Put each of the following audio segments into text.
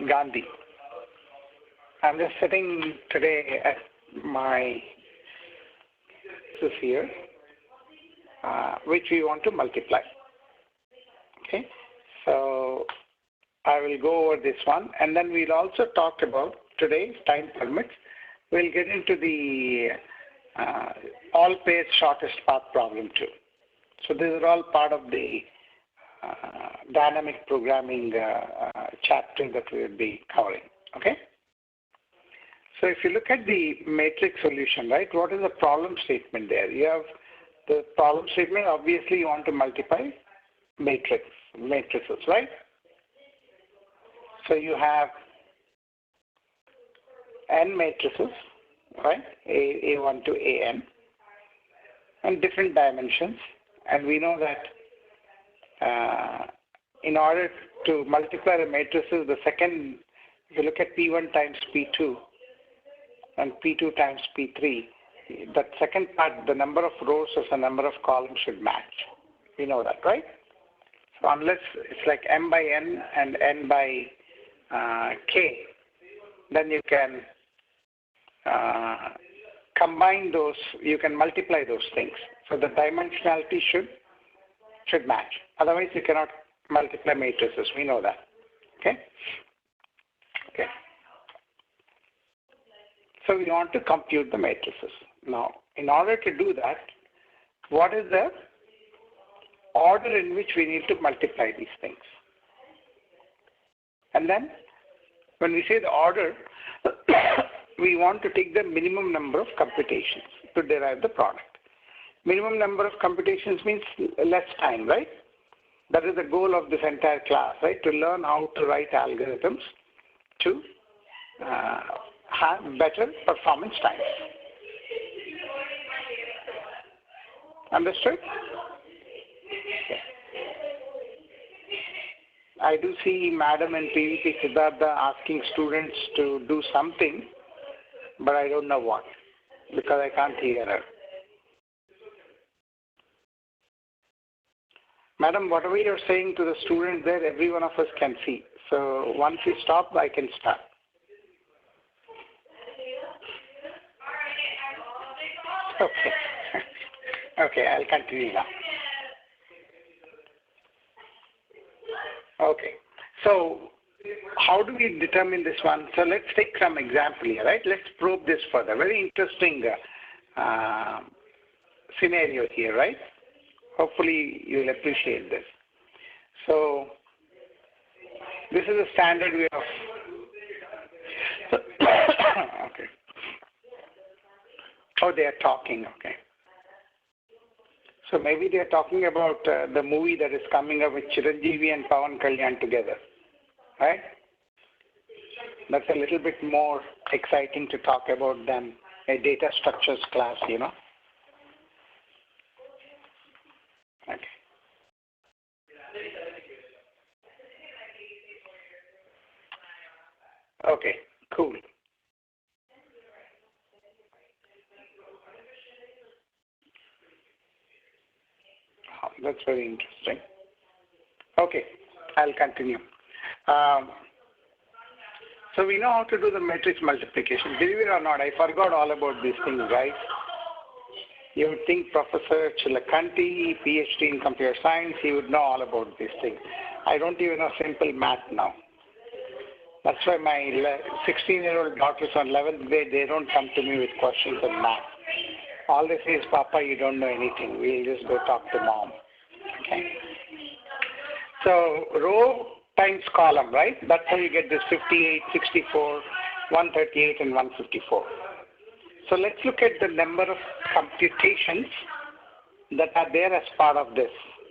Gandhi. I'm just sitting today at my this here, which we want to multiply. Okay, so I will go over this one, and then we'll also talk about today, time permits. We'll get into the all pairs shortest path problem too. So these are all part of the dynamic programming chapter that we will be covering. Okay. So if you look at the matrix solution, right, what is the problem statement there? You have the problem statement. Obviously, you want to multiply matrices, right? So you have n matrices, right? A1 to an, and different dimensions. And we know that in order to multiply the matrices, the second, if you look at P1 times P2 and P2 times P3, that second part, the number of rows or the number of columns should match. We know that, right? So unless it's like m by n and n by k, then you can combine those, you can multiply those things. So the dimensionality should match. Otherwise, you cannot multiply matrices. We know that. Okay? Okay. So we want to compute the matrices. Now, in order to do that, what is the order in which we need to multiply these things? And then, when we say the order, we want to take the minimum number of computations to derive the product. Minimum number of computations means less time, right? That is the goal of this entire class, right? To learn how to write algorithms to have better performance times. Understood? Okay. I do see Madam and PVP Siddhartha asking students to do something, but I don't know what, because I can't hear her. Madam, whatever you're saying to the students there, every one of us can see. So once you stop, I can start. Okay. Okay, I'll continue now. Okay. So how do we determine this one? So let's take some example here, right? Let's probe this further. Very interesting scenario here, right? Hopefully you'll appreciate this. So this is a standard way of okay. Oh, they are talking, okay. So maybe they are talking about the movie that is coming up with Chiranjeevi and Pawan Kalyan together, right? That's a little bit more exciting to talk about than a data structures class, you know. Okay. Okay, cool. Oh, that's very interesting. Okay, I'll continue. So we know how to do the matrix multiplication. Believe it or not, I forgot all about these things, guys. You would think Professor Chilakanti, PhD in computer science, he would know all about these things. I don't even know simple math now. That's why my 16-year-old daughters on 11th grade, they don't come to me with questions on math. All they say is, Papa, you don't know anything. We'll just go talk to mom. Okay. So row times column, right? That's how you get this 58, 64, 138, and 154. So let's look at the number of computations that are there as part of this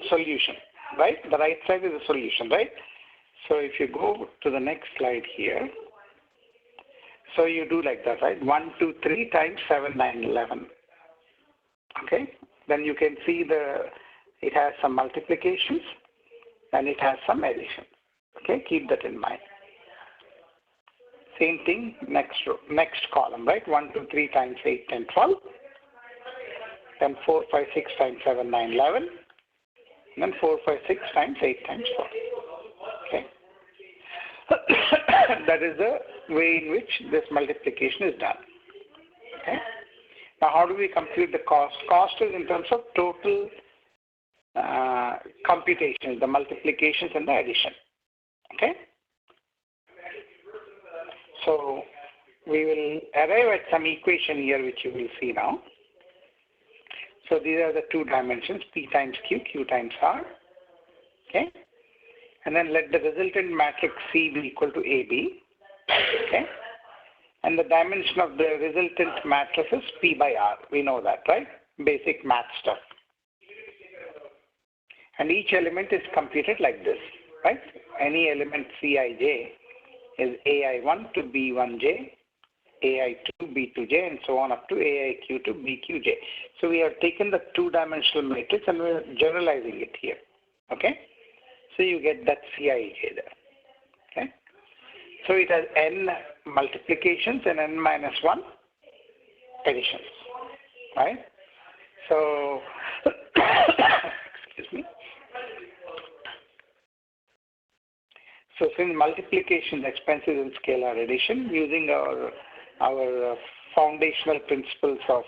solution, right? The right side is the solution, right? So if you go to the next slide here, so you do like that, right? 1, 2, 3 times 7, 9, 11. Okay? Then you can see it has some multiplications and it has some addition. Okay? Keep that in mind. Same thing, next row, next column, right? 1, 2, 3 times 8, 10, 12. Then 4, 5, 6 times 7, 9, 11. And then 4, 5, 6 times 8 times 12. Okay. that is the way in which this multiplication is done. Okay. Now, how do we compute the cost? Cost is in terms of total computations, the multiplications and the addition. Okay. So we will arrive at some equation here, which you will see now. So these are the two dimensions, P times Q, Q times R. Okay. And then let the resultant matrix C be equal to AB. Okay. And the dimension of the resultant matrix is P by R. We know that, right? Basic math stuff. And each element is computed like this, right? Any element Cij is AI1 to B1j, AI2, B2j, and so on up to AIQ to BQJ. So we have taken the two-dimensional matrix and we are generalizing it here. Okay? So you get that Cij there. Okay? So it has n multiplications and n minus 1 additions. Right? So, excuse me. So since multiplication, expenses, and scalar addition, using our foundational principles of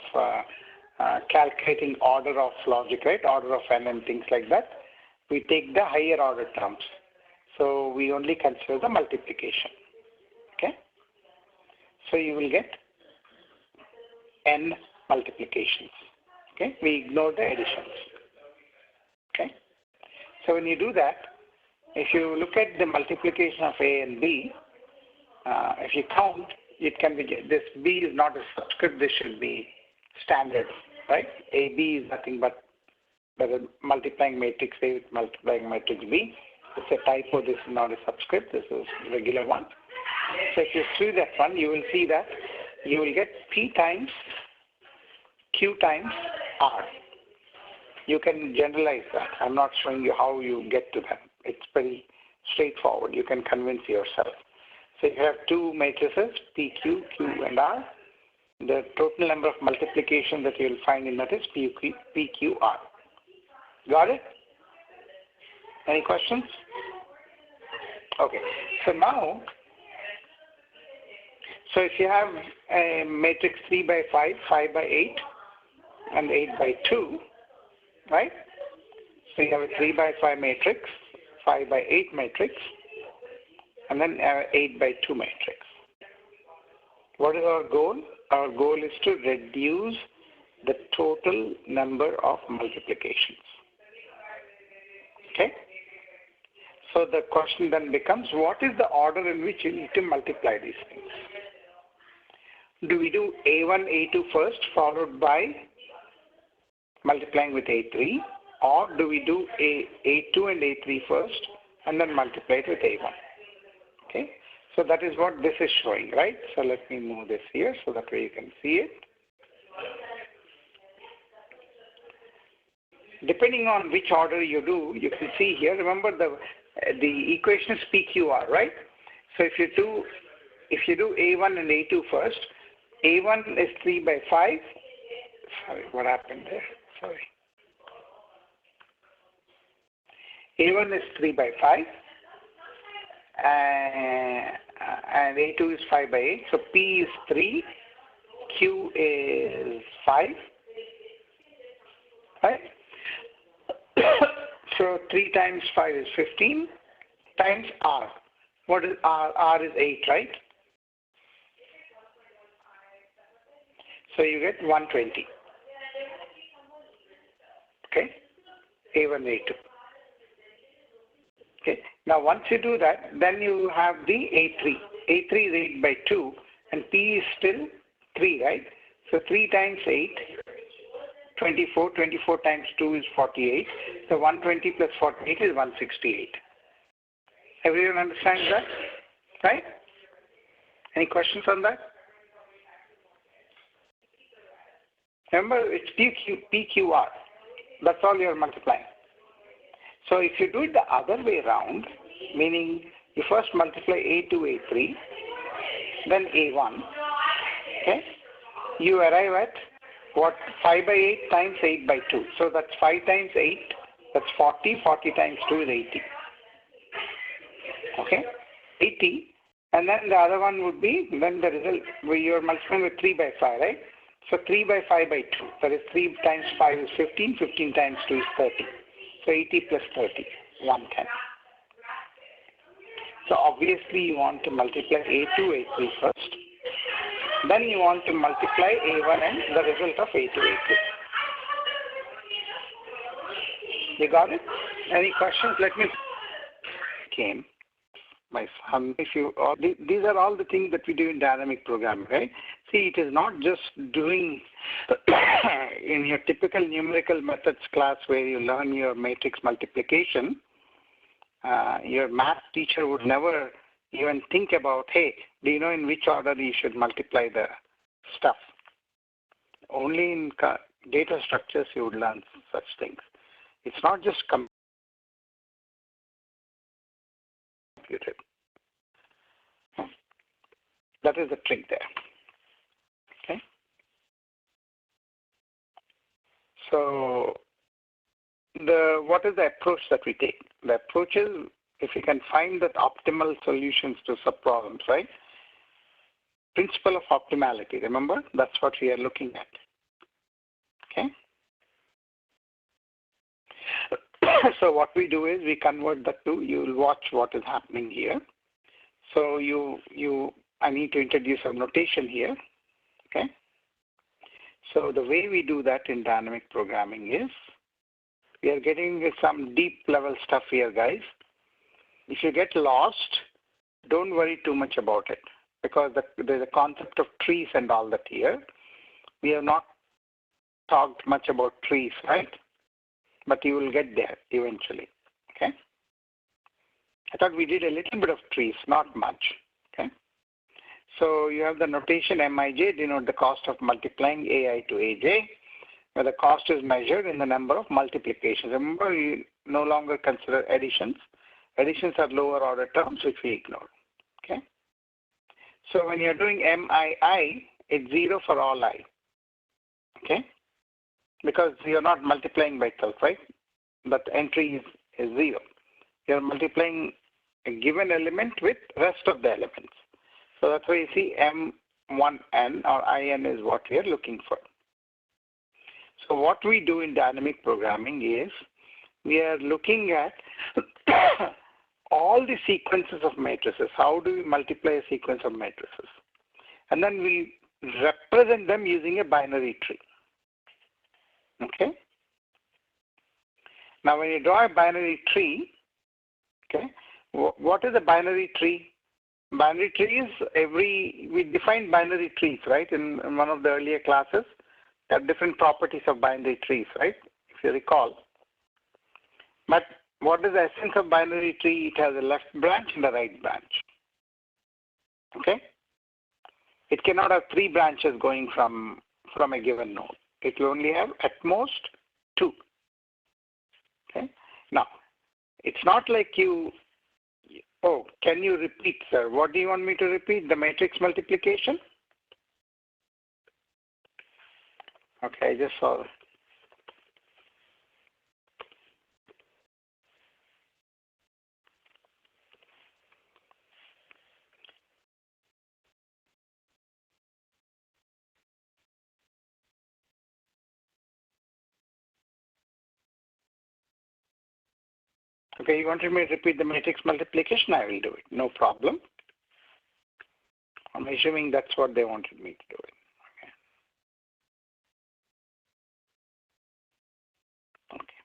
calculating order of logic, right? Order of n and things like that, we take the higher order terms. So we only consider the multiplication. Okay? So you will get n multiplications. Okay? We ignore the additions. Okay? So when you do that, if you look at the multiplication of A and B, if you count, it can be, this B is not a subscript, this should be standard, right? AB is nothing but a multiplying matrix A with multiplying matrix B. It's a typo, this is not a subscript, this is a regular one. So if you see that one, you will see that you will get P times Q times R. You can generalize that. I'm not showing you how you get to that. It's pretty straightforward. You can convince yourself. So you have two matrices, PQ, Q, and R. The total number of multiplication that you will find in that is PQR. Got it? Any questions? Okay. So now, so if you have a matrix 3 by 5, 5 by 8, and 8 by 2, right? So you have a 3 by 5 matrix, 5 by 8 matrix, and then 8 by 2 matrix. What is our goal? Our goal is to reduce the total number of multiplications. Okay? So the question then becomes, what is the order in which you need to multiply these things? Do we do A1, A2 first, followed by multiplying with A3? Or do we do A2 and A3 first, and then multiply it with A1? Okay? So that is what this is showing, right? So let me move this here so that way you can see it. Depending on which order you do, you can see here, remember the equation is PQR, right? So if you do A1 and A2 first, A1 is 3 by 5. Sorry, what happened there? Sorry. A1 is 3 by 5. And A2 is 5 by 8. So P is 3, Q is 5. Right? So 3 times 5 is 15 times R. What is R? R is 8, right? So you get 120. Okay? A1, A2. Okay. Now once you do that, then you have the A3. A3 is 8 by 2 and P is still 3, right? So 3 times 8, 24. 24 times 2 is 48. So 120 plus 48 is 168. Everyone understands that? Right? Any questions on that? Remember, it's PQR. That's all you're multiplying. So if you do it the other way around, meaning you first multiply A2, A3, then A1, okay? You arrive at what? 5 by 8 times 8 by 2. So that's 5 times 8, that's 40. 40 times 2 is 80. Okay? 80. And then the other one would be, then the result, where you're multiplying with 3 by 5, right? So 3 by 5 by 2. That is 3 times 5 is 15. 15 times 2 is 30. So 80 plus 30, 110. So obviously you want to multiply A2, A3 first. Then you want to multiply A1 and the result of A2, A3. You got it? Any questions? Let me came. My son, if you, these are all the things that we do in dynamic programming, right? See, it is not just doing in your typical numerical methods class where you learn your matrix multiplication. Your math teacher would never even think about, hey, do you know in which order you should multiply the stuff? Only in data structures you would learn such things. It's not just computed. That is the trick there. Okay. So what is the approach that we take? The approach is if you can find that optimal solutions to subproblems, right? Principle of optimality, remember? That's what we are looking at. Okay. So what we do is we convert the two. You will watch what is happening here. So I need to introduce some notation here. Okay. So the way we do that in dynamic programming is we are getting some deep level stuff here, guys. If you get lost, don't worry too much about it because there's a concept of trees and all that here. We have not talked much about trees, right? But you will get there eventually, okay? I thought we did a little bit of trees, not much, okay? So you have the notation Mij denote the cost of multiplying Ai to Aj, where the cost is measured in the number of multiplications. Remember, we no longer consider additions. Additions are lower order terms, which we ignore, okay? So when you're doing Mii, it's 0 for all I, okay? Because you're not multiplying by itself, right? That entry is 0. You're multiplying a given element with rest of the elements. So that's why you see M1n or IN is what we are looking for. So what we do in dynamic programming is we are looking at all the sequences of matrices. How do we multiply a sequence of matrices? And then we represent them using a binary tree. Okay. Now, when you draw a binary tree, okay, what is a binary tree? Binary tree is we define binary trees, right? In one of the earlier classes, there are different properties of binary trees, right? If you recall. But what is the essence of binary tree? It has a left branch and a right branch. Okay. It cannot have 3 branches going from a given node. It will only have at most 2. Okay. Now, it's not like oh, can you repeat, sir? What do you want me to repeat? The matrix multiplication? Okay, I just saw. Okay, you wanted me to repeat the matrix multiplication? I will do it. No problem. I'm assuming that's what they wanted me to do it. Okay. Okay.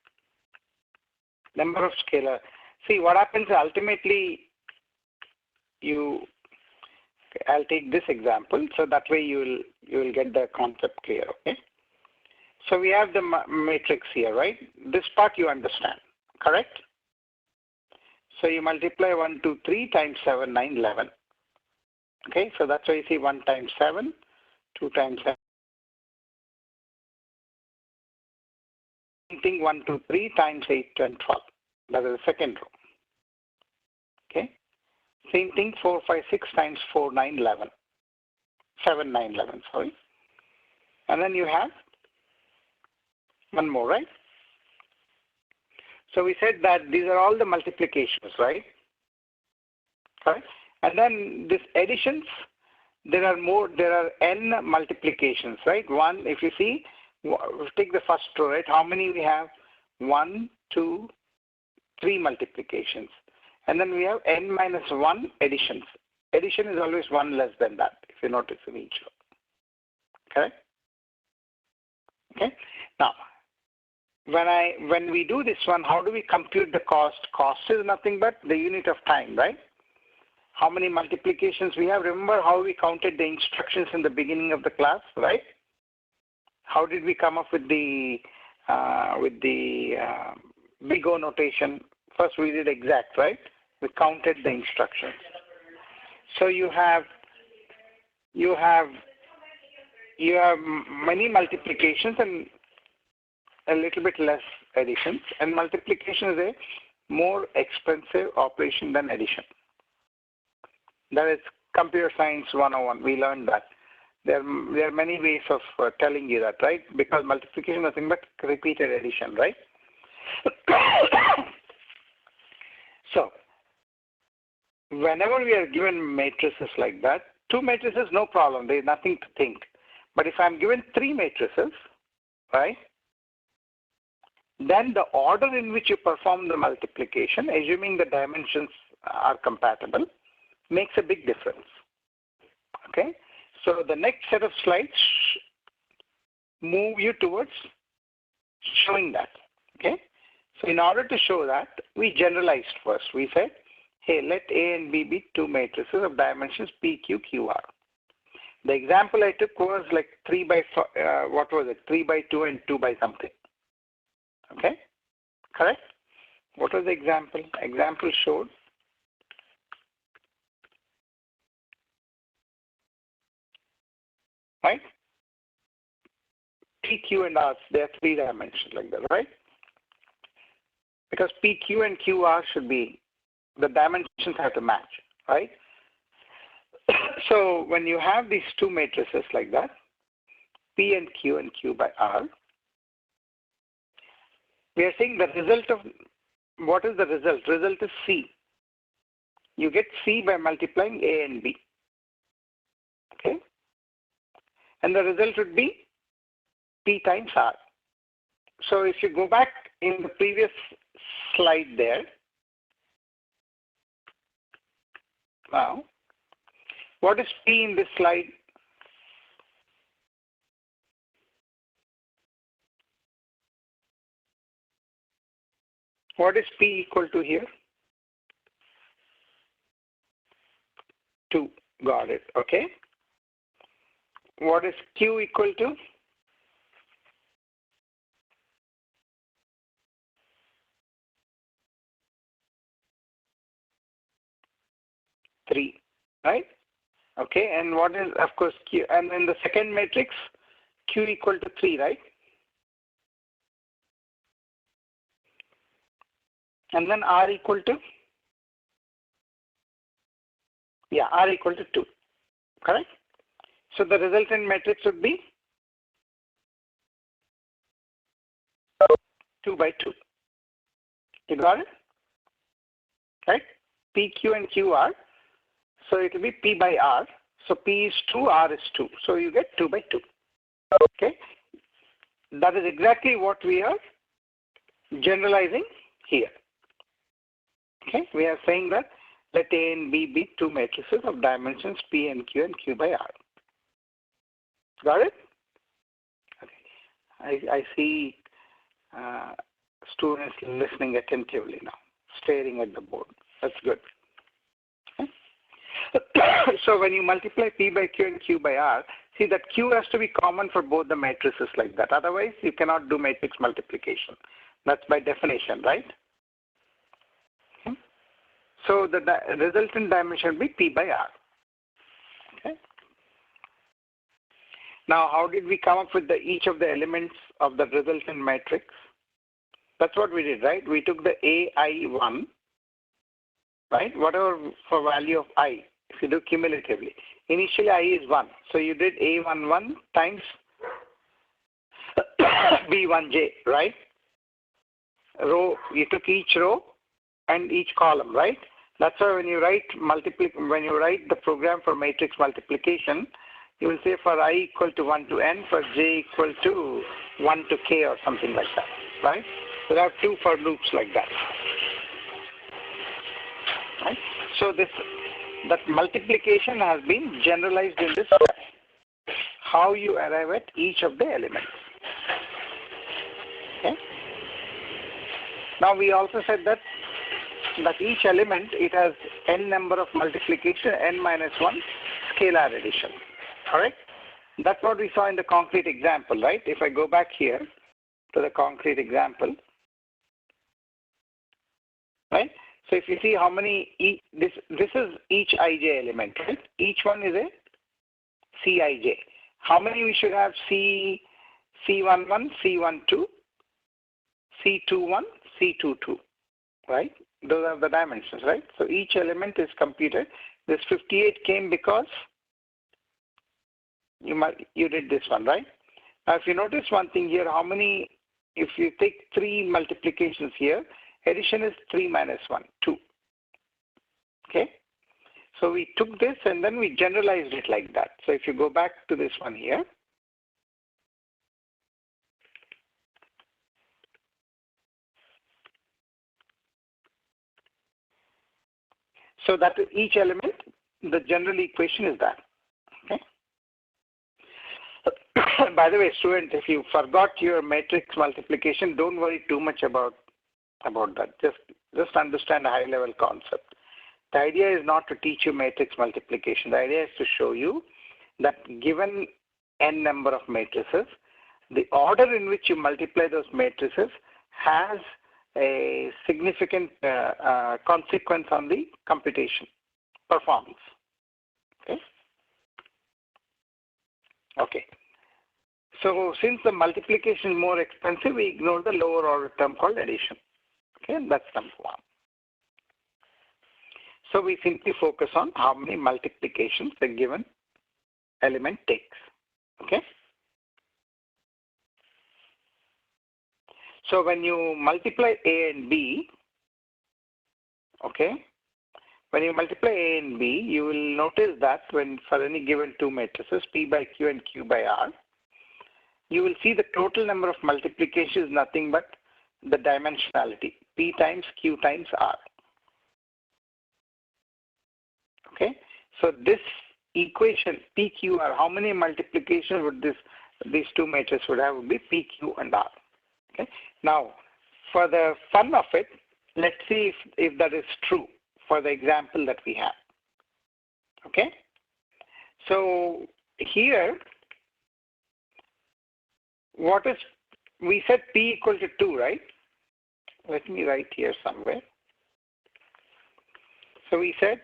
Number of scalar. See, what happens ultimately, I'll take this example, so that way you will get the concept clear, okay? So we have the matrix here, right? This part you understand, correct? So you multiply 1, 2, 3 times 7, 9, 11. Okay, so that's why you see 1 times 7, 2 times 7. Same thing 1, 2, 3 times 8, 10, 12. That is the second row. Okay. Same thing 4, 5, 6 times 4, 9, 11. 7, 9, 11, sorry. And then you have one more, right? So we said that these are all the multiplications, right? Correct? And then this additions, there are n multiplications, right? One, if you see, take the first row, right? How many we have? 1, 2, 3 multiplications. And then we have n minus 1 additions. Addition is always 1 less than that, if you notice in each row. Correct? Okay. Now, when we do this one, how do we compute the cost? Cost is nothing but the unit of time, right? How many multiplications we have? Remember how we counted the instructions in the beginning of the class, right? How did we come up with the big O notation? First we did exact, right? We counted the instructions. So you have many multiplications and a little bit less additions. And multiplication is a more expensive operation than addition. That is computer science 101. We learned that. There are many ways of telling you that, right? Because multiplication is nothing but repeated addition, right? So, whenever we are given matrices like that, 2 matrices, no problem. There is nothing to think. But if I'm given 3 matrices, right, then the order in which you perform the multiplication, assuming the dimensions are compatible, makes a big difference. Okay? So the next set of slides move you towards showing that. Okay? So in order to show that, we generalized first. We said, hey, let A and B be 2 matrices of dimensions P, Q, Q, R. The example I took was like 3 by 3 by 2 and 2 by something. Okay? Correct? What was the example? Example showed right? P, Q, and R, they are 3 dimensions like that, right? Because P, Q, and Q, R should be, the dimensions have to match, right? So when you have these 2 matrices like that, P and Q by R, we are saying the result of, what is the result? Result is C. You get C by multiplying A and B. Okay? And the result would be P times R. So if you go back in the previous slide there, now, what is P in this slide? What is P equal to here? 2. Got it. Okay. What is Q equal to? 3, right? Okay, and what is, of course, Q, and in the second matrix, Q equal to 3, right? And then R equal to? Yeah, R equal to 2, correct? So the resultant matrix would be 2 by 2. You got it? Right? P, Q, and Q, R. So it will be P by R. So P is 2, R is 2. So you get 2 by 2. Okay? That is exactly what we are generalizing here. Okay? We are saying that let A and B be 2 matrices of dimensions P and Q by R. Got it? Okay. I see students listening attentively now, staring at the board. That's good. Okay. So when you multiply P by Q and Q by R, see that Q has to be common for both the matrices like that. Otherwise, you cannot do matrix multiplication. That's by definition, right? Okay. So the resultant dimension will be P by R. Okay. Now, how did we come up with each of the elements of the resultant matrix? That's what we did, right? We took the AI1, right? Whatever for value of I, if you do cumulatively. Initially, I is 1. So you did A11 times B1J, right? Row, you took each row and each column, right? That's why when you write the program for matrix multiplication, you will say for I equal to 1 to n, for j equal to 1 to k or something like that, right? So there are two for loops like that. Right? So that multiplication has been generalized in this way. How you arrive at each of the elements. Okay? Now we also said that each element, it has n number of multiplication, n minus 1 scalar addition. Alright? That's what we saw in the concrete example, right? If I go back here to the concrete example, right? So if you see how many, this is each ij element, right? Each one is a Cij. How many we should have? C11, C12, C21, C22, right? Those are the dimensions, right? So each element is computed. This 58 came because you did this one, right? Now if you notice one thing here, how many, if you take 3 multiplications here, addition is 3 minus 1, 2. Okay? So we took this and then we generalized it like that. So if you go back to this one here, so that each element, the general equation is that. Okay? By the way, student, if you forgot your matrix multiplication, don't worry too much about that. Just understand a high-level concept. The idea is not to teach you matrix multiplication. The idea is to show you that given n number of matrices, the order in which you multiply those matrices has a significant consequence on the computation performance. Okay. Okay. So since the multiplication is more expensive, we ignore the lower order term called addition. Okay, that's number 1. So we simply focus on how many multiplications a given element takes. Okay. So when you multiply A and B, okay, when you multiply A and B, you will notice that when for any given 2 matrices, P by Q and Q by R, you will see the total number of multiplications is nothing but the dimensionality, P times Q times R. Okay, so this equation PQR, how many multiplications would these 2 matrices would have would be PQ and R. Okay, now for the fun of it, let's see if that is true for the example that we have. Okay, so here, we said P equal to 2, right? Let me write here somewhere. So we said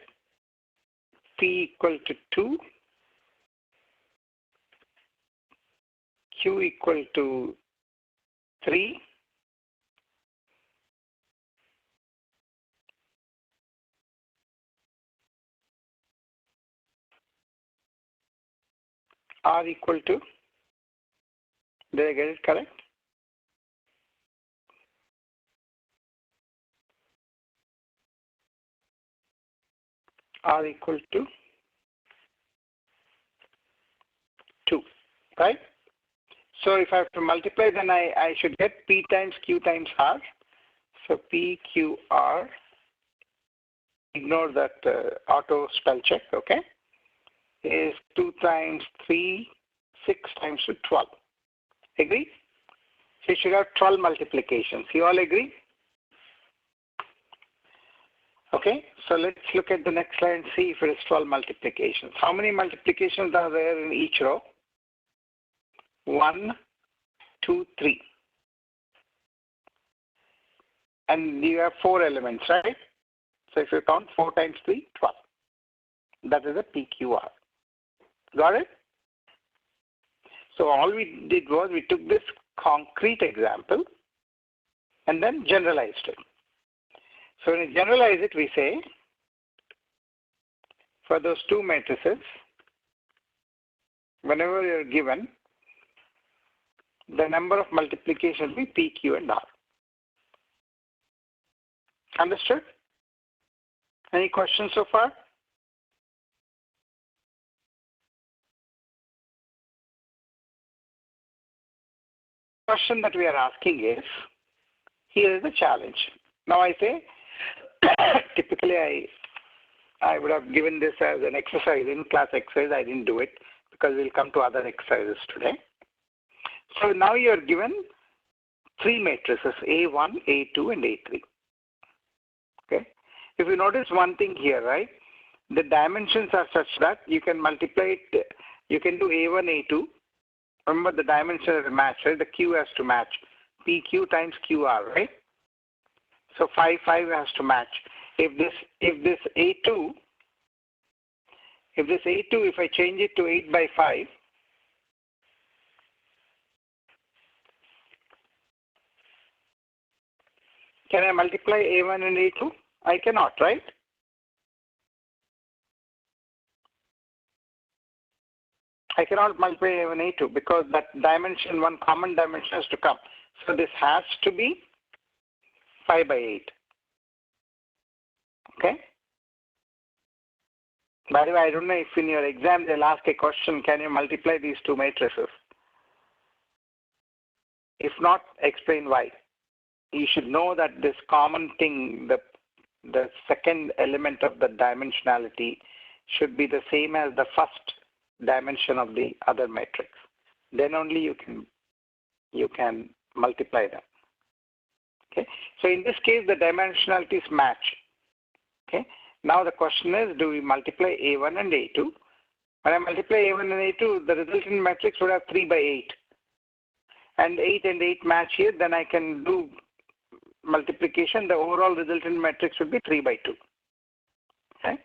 P equal to 2, Q equal to 3, R equal to, did I get it correct? R equal to 2, right? So if I have to multiply, then I should get P times Q times R. So P, Q, R, ignore that auto spell check, okay, is 2 times 3, 6 times 2, 12. Agree? So you should have 12 multiplications. You all agree? Okay, so let's look at the next slide and see if it is 12 multiplications. How many multiplications are there in each row? 1, 2, 3. And you have 4 elements, right? So if you count 4 times 3, 12. That is a PQR. Got it? So all we did was we took this concrete example and then generalized it. So when we generalize it, we say for those 2 matrices, whenever you are given, the number of multiplication will be P, Q, and R. Understood? Any questions so far? Question that we are asking is, here is the challenge. Now I say, typically I would have given this as an exercise, in class exercise. I didn't do it because we'll come to other exercises today. So now you are given three matrices, A1, A2, and A3. Okay. If you notice one thing here, right, the dimensions are such that you can multiply it, you can do A1, A2. Remember the dimensions match, right? The Q has to match. PQ times QR, right? So 5, 5 has to match. If this A2, if I change it to 8 by 5, can I multiply A1 and A2? I cannot, right? I cannot multiply A1, A2 because that dimension, one common dimension has to come. So this has to be 5 by 8. Okay? By the way, I don't know if in your exam they'll ask a question, can you multiply these two matrices? If not, explain why. You should know that this common thing, the second element of the dimensionality should be the same as the first dimension of the other matrix. Then only you can multiply them. Okay. So in this case, the dimensionalities match. Okay. Now the question is, do we multiply A1 and A2? When I multiply A1 and A2, the resultant matrix would have 3 by 8. And 8 and 8 match here, then I can do multiplication. The overall resultant matrix would be 3 by 2. Okay.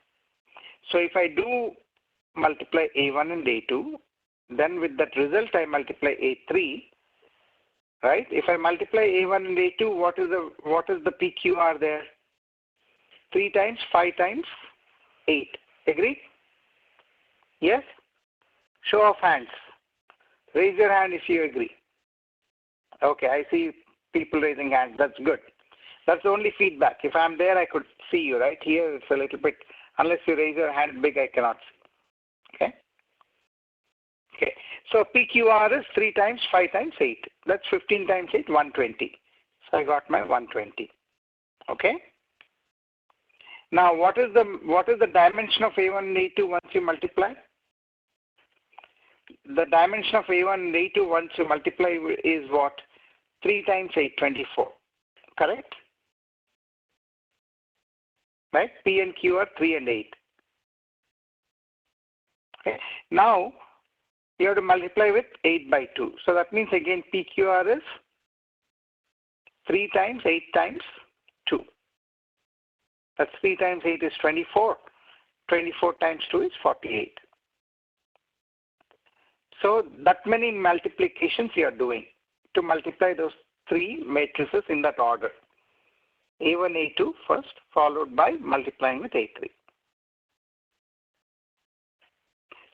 So if I do multiply A1 and A2, then with that result I multiply A3, right? If I multiply A1 and A2, what is the PQR there? 3 times 5 times 8. Agree? Yes? Show of hands. Raise your hand if you agree. Okay, I see people raising hands. That's good. That's the only feedback. If I'm there, I could see you, right? Here it's a little bit, unless you raise your hand big, I cannot see. Okay? Okay. So PQR is 3 times 5 times 8. That's 15 times 8, 120. So I got my 120. Okay? Now what is the dimension of A1 and A2 once you multiply? The dimension of A1 and A2 once you multiply is what? 3 times 8, 24. Correct? Right? P and Q are 3 and 8. Okay. Now you have to multiply with 8 by 2. So that means again PQR is 3 times 8 times 2. That's 3 times 8 is 24. 24 times 2 is 48. So that many multiplications you are doing to multiply those three matrices in that order. A1, A2 first, followed by multiplying with A3.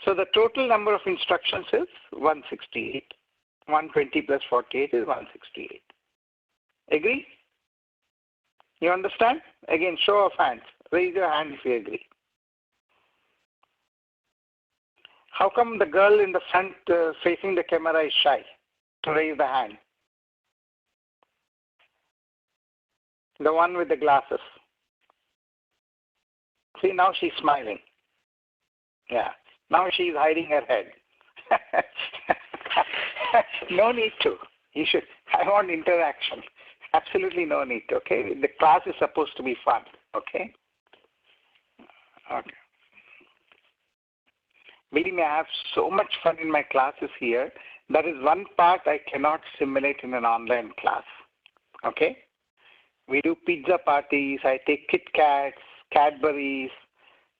So the total number of instructions is 168. 120 plus 48 is 168. Agree? You understand? Again, show of hands. Raise your hand if you agree. How come the girl in the front facing the camera is shy to raise the hand? The one with the glasses. See, now she's smiling. Yeah. Now she's hiding her head. No need to. You should. I want interaction. Absolutely no need to. Okay. The class is supposed to be fun. Okay. Okay. Believe me, I have so much fun in my classes here. That is one part I cannot simulate in an online class. Okay. We do pizza parties. I take Kit Kats, Cadbury's.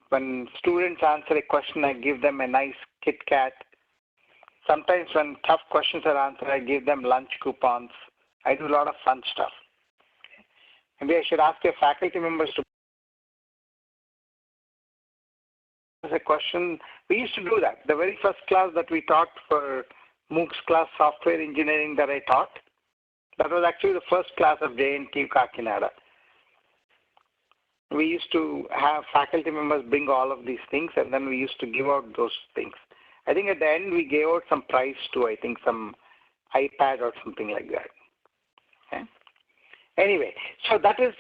When students answer a question, I give them a nice Kit Kat. Sometimes when tough questions are answered, I give them lunch coupons. I do a lot of fun stuff. Maybe I should ask your faculty members to ask a question. We used to do that. The very first class that we taught for Moocs class software engineering that I taught, that was actually the first class of Jntuk Kakinada. we used to have faculty members bring all of these things, and then we used to give out those things. I think at the end we gave out some prize too, I think some iPad or something like that. Okay? Anyway, so that is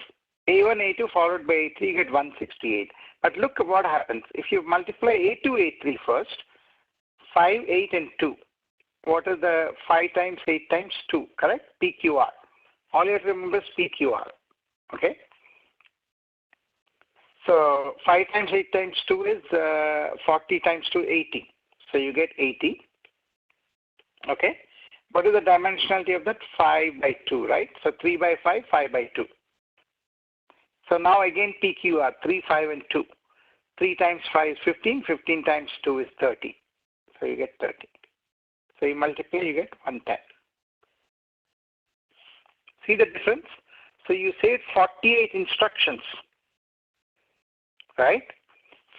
A1, A2 followed by A3, you get 168. But look at what happens. If you multiply A2, A3 first, 5, 8, and 2. What is the 5 times 8 times 2, correct? PQR. All you have to remember is PQR. Okay? So 5 times 8 times 2 is 40 times 2, 80. So you get 80. Okay? What is the dimensionality of that? 5 by 2, right? So 3 by 5, 5 by 2. So now again PQR, 3, 5, and 2. 3 times 5 is 15. 15 times 2 is 30. So you get 30. So you multiply, you get 110. See the difference? So you saved 48 instructions, right?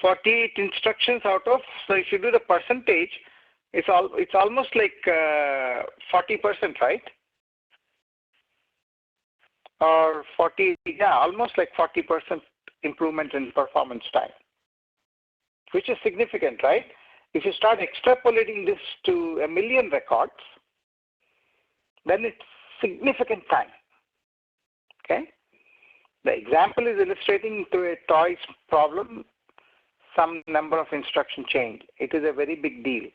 48 instructions out of, so if you do the percentage, it's almost like 40%, right? Or 40, yeah, almost like 40% improvement in performance time, which is significant, right? If you start extrapolating this to 1 million records, then it's significant time. Okay? The example is illustrating to a toys problem some number of instruction change. It is a very big deal.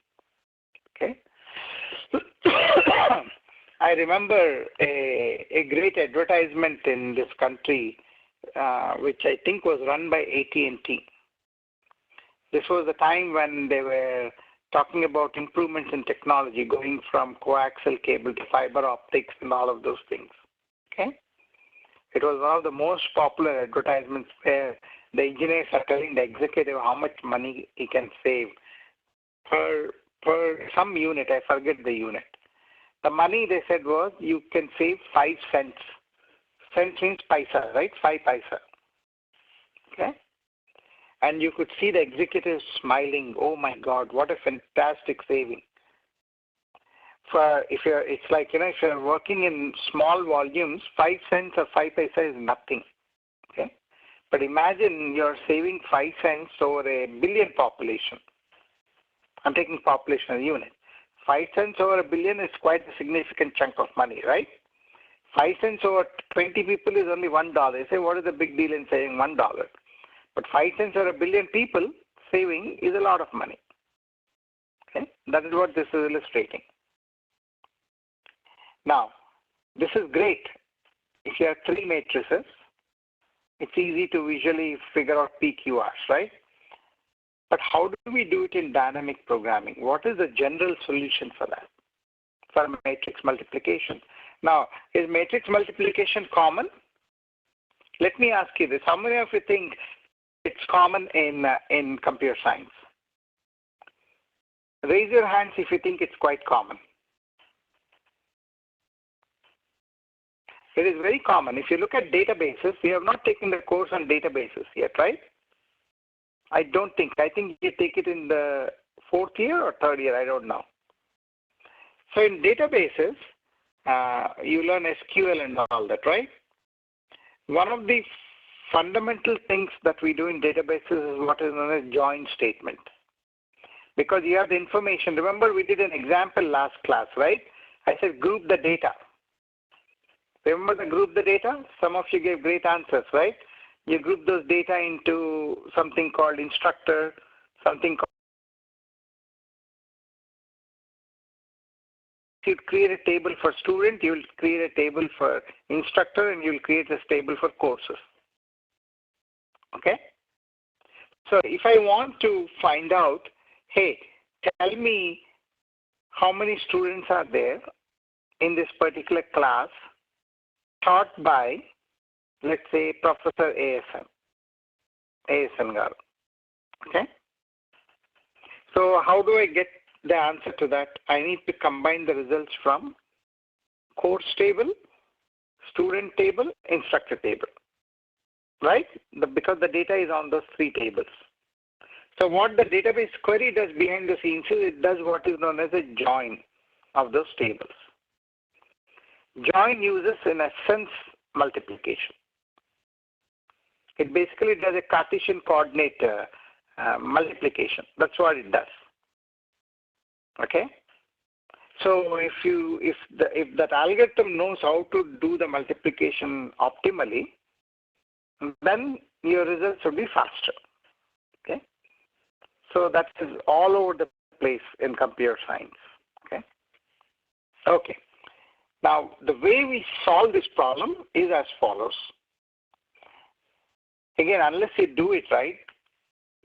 Okay? I remember a great advertisement in this country, which I think was run by AT&T. This was the time when they were talking about improvements in technology, going from coaxial cable to fiber optics and all of those things. Okay? It was one of the most popular advertisements where the engineers are telling the executive how much money he can save per some unit. I forget the unit. The money they said was you can save 5 cents. Cents means paisa, right? 5 paisa. Okay? And you could see the executives smiling. Oh my God, what a fantastic saving! It's like, if you're working in small volumes, 5 cents or 5 paisa is nothing. Okay, but imagine you're saving 5 cents over a billion population. I'm taking population as a unit. 5 cents over a billion is quite a significant chunk of money, right? 5 cents over 20 people is only $1. You say, what is the big deal in saving $1? But 5 cents or a billion people saving is a lot of money. Okay, that is what this is illustrating. Now, this is great. If you have 3 matrices, it's easy to visually figure out PQRs, right? But how do we do it in dynamic programming? What is the general solution for that, for matrix multiplication? Now, is matrix multiplication common? Let me ask you this. How many of you think it's common in computer science? Raise your hands if you think it's quite common. It is very common. If you look at databases, we have not taken the course on databases yet, right? I don't think. I think you take it in the 4th year or 3rd year, I don't know. So in databases, you learn SQL and all that, right? One of the fundamental things that we do in databases is what is known as join statement. Because you have the information. Remember, we did an example last class, right? I said group the data. Remember the group the data? Some of you gave great answers, right? You group those data into something called instructor, something called. You'd create a table for student, you'll create a table for instructor, and you'll create a table for courses. Okay? So if I want to find out, hey, tell me how many students are there in this particular class taught by, let's say, Professor ASN Garu. Okay? So how do I get the answer to that? I need to combine the results from course table, student table, instructor table, right? Because the data is on those 3 tables. So what the database query does behind the scenes is it does what is known as a join of those tables. Join uses, in essence, multiplication. It basically does a Cartesian coordinate multiplication. That's what it does. Okay. So if that algorithm knows how to do the multiplication optimally, then your results will be faster. Okay. So that is all over the place in computer science. Okay. Okay. Now the way we solve this problem is as follows. Again, unless you do it right,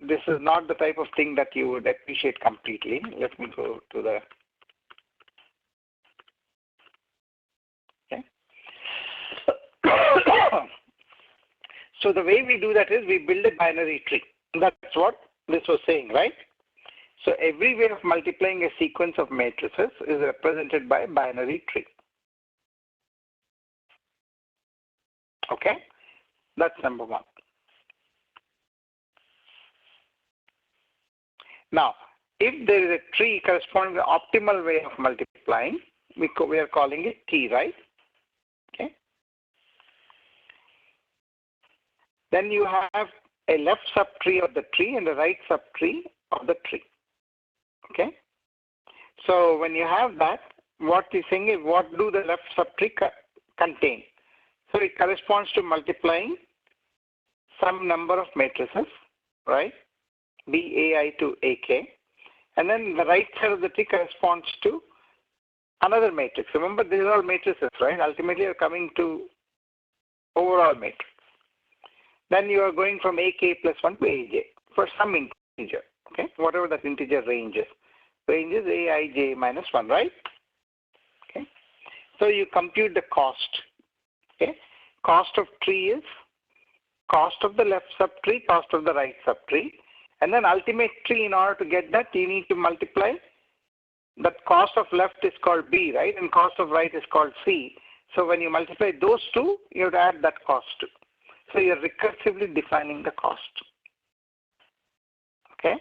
this is not the type of thing that you would appreciate completely. Let me go to the So the way we do that is we build a binary tree. That's what this was saying, right? So every way of multiplying a sequence of matrices is represented by a binary tree. Okay? That's number one. Now, if there is a tree corresponding to the optimal way of multiplying, we are calling it T, right? Okay. Then you have a left subtree of the tree and a right subtree of the tree. Okay. So when you have that, what you're saying is what do the left subtree contain? So it corresponds to multiplying some number of matrices, right? BAI to AK. And then the right side of the tree corresponds to another matrix. Remember, these are all matrices, right? Ultimately, you're coming to overall matrix. Then you are going from AK plus 1 to AJ for some integer, okay? Whatever that integer range is. Range is AIJ minus 1, right? Okay. So you compute the cost, okay? Cost of tree is cost of the left subtree, cost of the right subtree. And then ultimate tree, in order to get that, you need to multiply. That cost of left is called B, right? And cost of right is called C. So when you multiply those two, you have to add that cost too. So you're recursively defining the cost. Okay?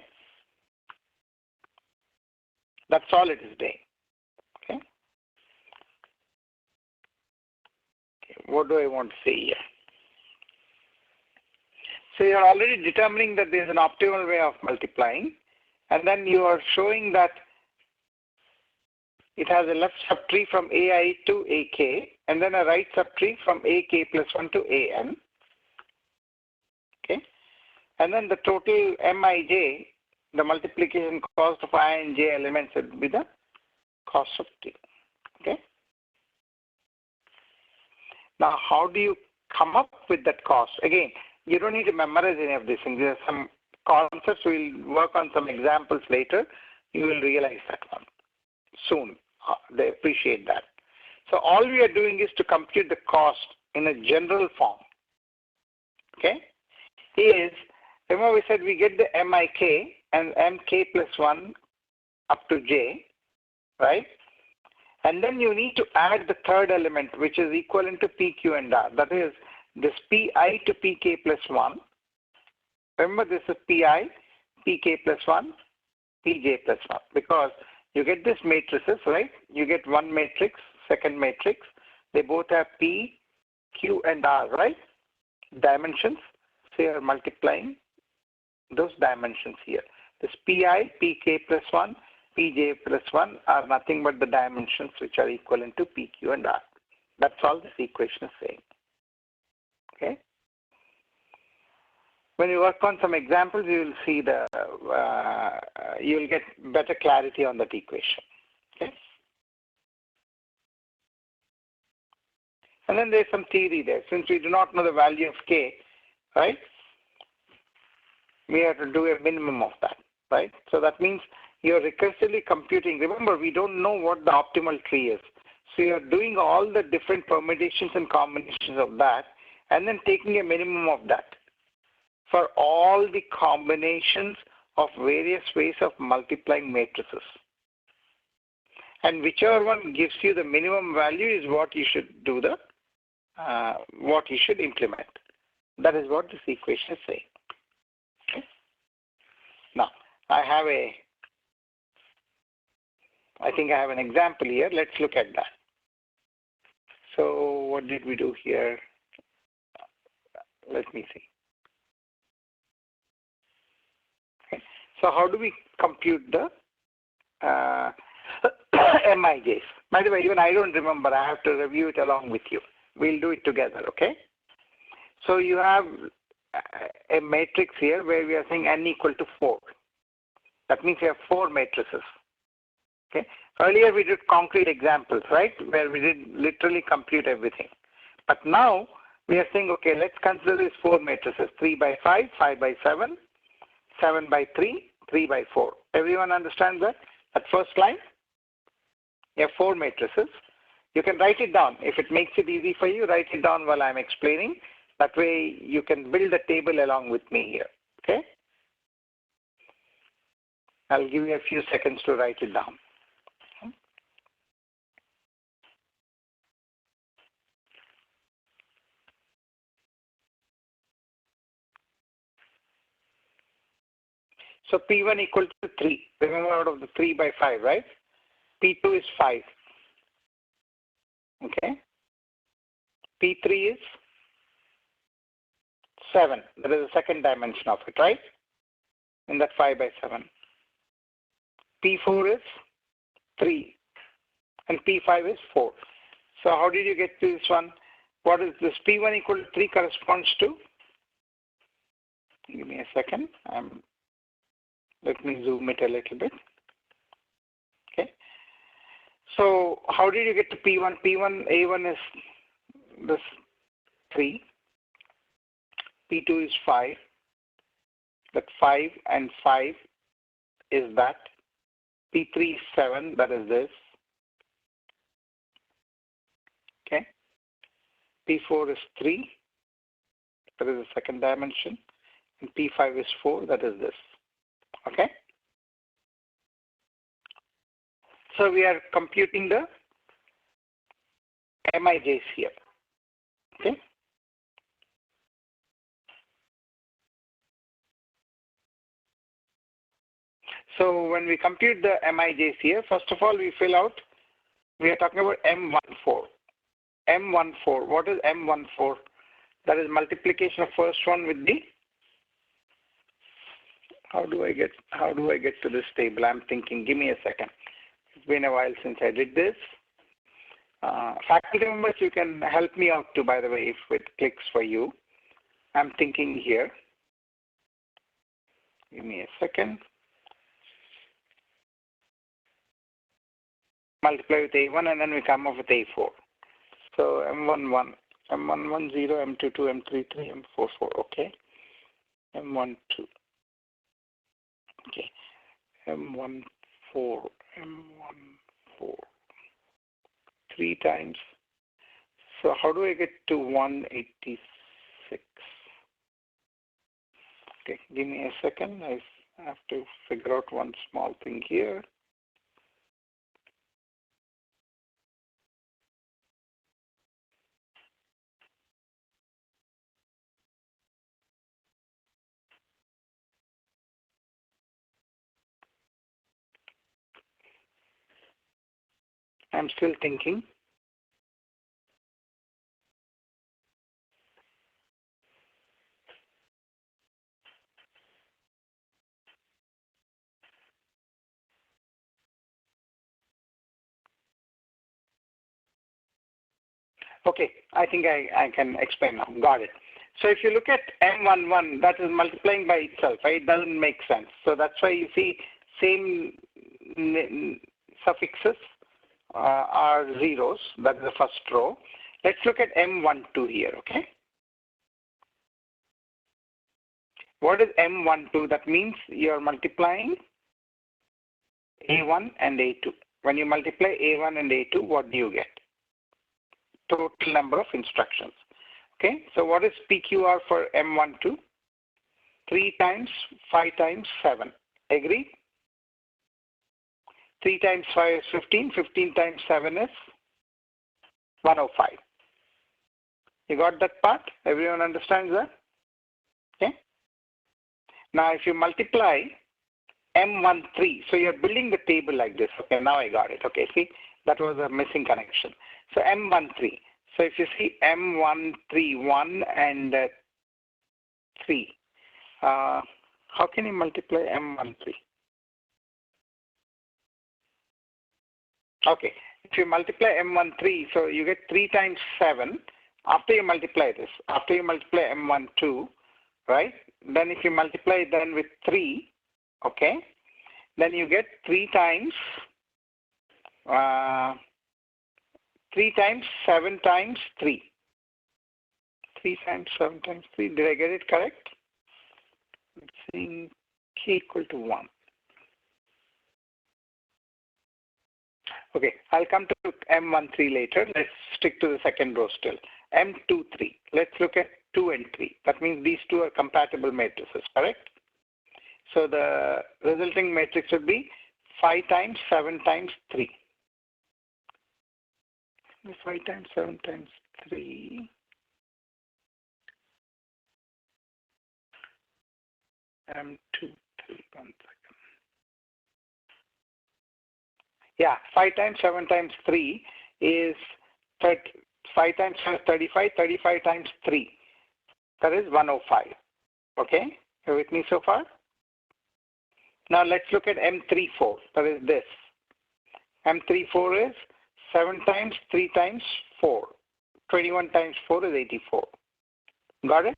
That's all it is doing. Okay? What do I want to say here? So you're already determining that there's an optimal way of multiplying, and then you are showing that it has a left subtree from AI to AK, and then a right subtree from AK plus 1 to AN. Okay, and then the total Mij, the multiplication cost of I and J elements would be the cost of T. Okay. Now, how do you come up with that cost? Again, you don't need to memorize any of these things. There are some concepts. We'll work on some examples later. You will realize that one soon. They appreciate that. So all we are doing is to compute the cost in a general form. Okay? Remember we said we get the MIK and MK plus 1 up to J, right? And then you need to add the third element, which is equivalent to PQ and R. That is this PI to PK plus 1. Remember, this is PI, PK plus 1, PJ plus 1. Because you get this matrices, right? You get one matrix, second matrix. They both have P, Q, and R, right? Dimensions. So you are multiplying those dimensions here. This PI, PK plus 1, PJ plus 1 are nothing but the dimensions which are equivalent to PQ and R. That's all this equation is saying. Okay. When you work on some examples, you will see you will get better clarity on that equation. Okay. And then there's some theory there. Since we do not know the value of K, right, we have to do a minimum of that, right? So that means you're recursively computing. Remember, we don't know what the optimal tree is. So you're doing all the different permutations and combinations of that, and then taking a minimum of that for all the combinations of various ways of multiplying matrices. And whichever one gives you the minimum value is what you should do what you should implement. That is what this equation is saying. Okay. Now, I think I have an example here. Let's look at that. So what did we do here? Let me see. So how do we compute the MIJs? By the way, even I don't remember. I have to review it along with you. We'll do it together, okay? So you have a matrix here where we are saying n equal to 4. That means we have 4 matrices. Okay. Earlier we did concrete examples, right, where we did literally compute everything. But now we are saying, okay, let's consider these 4 matrices: 3 by 5, 5 by 7, 7 by 3, 3 by 4. Everyone understands that? At first line, you have 4 matrices. You can write it down. If it makes it easy for you, write it down while I'm explaining. That way you can build a table along with me here, okay? I'll give you a few seconds to write it down. So P1 equal to 3. Remember, out of the 3 by 5, right? P2 is 5. Okay. P3 is 7. That is the second dimension of it, right? In that 5 by 7. P4 is 3. And P5 is 4. So how did you get to this one? What is this? P1 equal to 3 corresponds to? Give me a second. Let me zoom it a little bit. Okay. So how did you get to P1? A1 is this 3. P2 is 5. That 5 and 5 is that. P3 is 7. That is this. Okay. P4 is 3. That is the second dimension. And P5 is 4. That is this. Okay. So we are computing the MIJs here. Okay. So when we compute the MIJs here, first of all, we fill out, we are talking about M14. M14, what is M14? That is multiplication of first one with the, how do I get to this table? I'm thinking, give me a second. It's been a while since I did this. Faculty members, you can help me out too, by the way, if it clicks for you. I'm thinking here. Give me a second. Multiply with A1 and then we come up with A4. So M11, M110, M22, M33, M44, okay. M12, okay. M14, M14, 3 times. So how do I get to 186? Okay, give me a second. I have to figure out one small thing here. I'm still thinking. Okay, I think I can explain now. Got it. So if you look at M11, that is multiplying by itself, right? It doesn't make sense. So that's why you see same suffixes are zeros. That's the first row. Let's look at M12 here, okay? What is M12? That means you're multiplying A1 and A2. When you multiply A1 and A2, what do you get? Total number of instructions. Okay, so what is PQR for M12? 3 times 5 times 7. Agree? 3 times 5 is 15. 15 times 7 is 105. You got that part? Everyone understands that? Okay. Now if you multiply M13, so you're building the table like this. Okay, now I got it. Okay, see, that was a missing connection. So M13. So if you see M13, 1 and 3, how How can you multiply M13? Okay, if you multiply M13, so you get 3 times 7 after you multiply this. After you multiply M12, right? Then if you multiply then with 3, okay, then you get 3 times 7 times 3. 3 times 7 times 3. Did I get it correct? It's saying k equal to 1. Okay, I'll come to M13 later. Let's stick to the second row still. M23. Let's look at 2 and 3. That means these two are compatible matrices, correct? So the resulting matrix would be 5 times 7 times 3. 5 times 7 times 3. M23. 1 second. Yeah, 5 times 7 times 3 is 5 times 7 is 35. 35 times 3. That is 105. Okay, you with me so far? Now let's look at M34. That is this. M34 is 7 times 3 times 4. 21 times 4 is 84. Got it?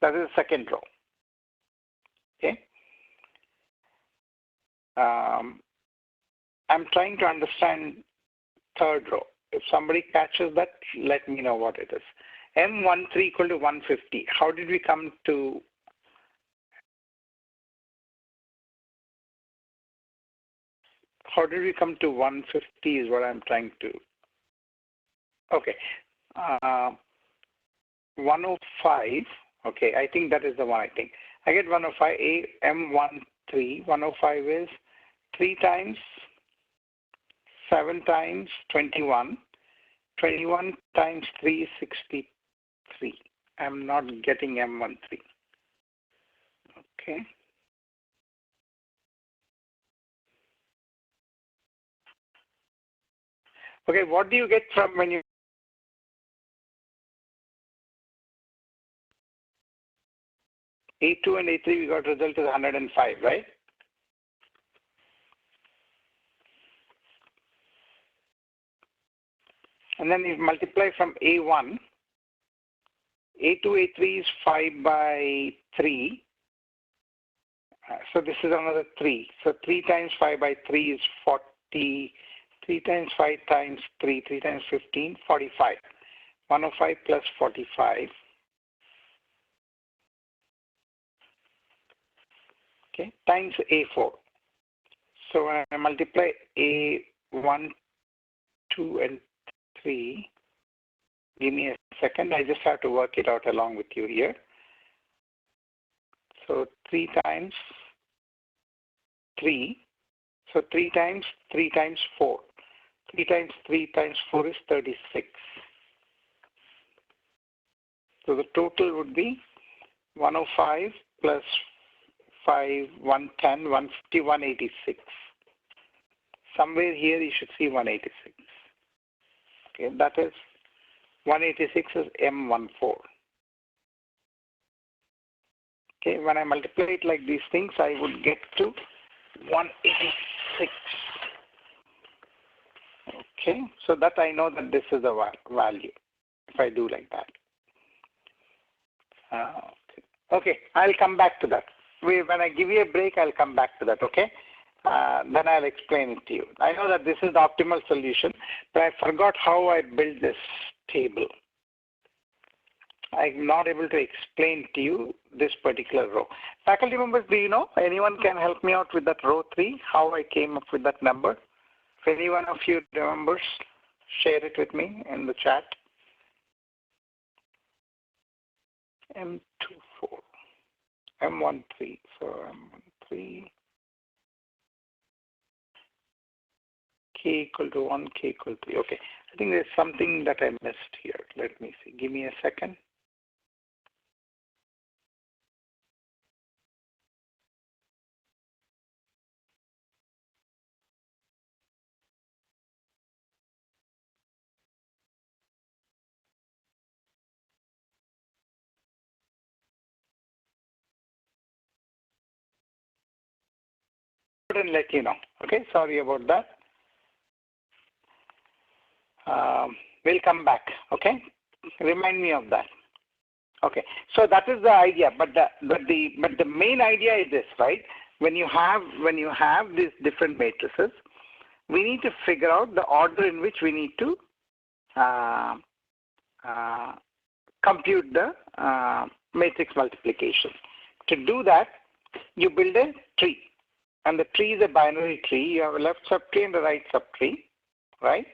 That is the second row. Okay. I'm trying to understand third row. If somebody catches that, let me know what it is. M13 equal to 150. How did we come to How did we come to 150 is what I'm trying to. Okay. 105. Okay, I think that is the one I think. I get 105. M13. 105 is 3 times 7 times 21. 21 times 3 is 63. I'm not getting M13. Okay. Okay, what do you get from when you A2 and A3 we got result is 105, right? And then you multiply from A1. A2, A3 is 5 by 3. So this is another 3. So 3 times 5 by 3 is 40. 3 times 5 times 3. 3 times 15, 45. 105 plus 45. Okay, times A4. So when I multiply A1, 2, and 3, give me a second. I just have to work it out along with you here. So 3 times 3. So 3 times 3 times 4. 3 times 3 times 4 is 36. So the total would be 105 plus 5, 110, 150, 186. Somewhere here you should see 186. Okay, that is 186 is M14. Okay, when I multiply it like these things, I would get to 186. Okay, so that I know that this is the value if I do like that. Okay, I'll come back to that. When I give you a break, I'll come back to that, okay? Then I'll explain it to you. I know that this is the optimal solution, but I forgot how I built this table. I'm not able to explain to you this particular row. Faculty members, do you know? Anyone can help me out with that row 3, how I came up with that number? If any one of you remembers, share it with me in the chat. M24, M13, so M13, K equal to 1, K equal to 3. Okay, I think there's something that I missed here. Let me see. Give me a second. and let you know. Okay, sorry about that. We'll come back. Okay, remind me of that. Okay, so that is the idea. But the main idea is this, right? When you have these different matrices, we need to figure out the order in which we need to compute the matrix multiplication. To do that, you build a tree, and the tree is a binary tree. You have a left subtree and a right subtree, right?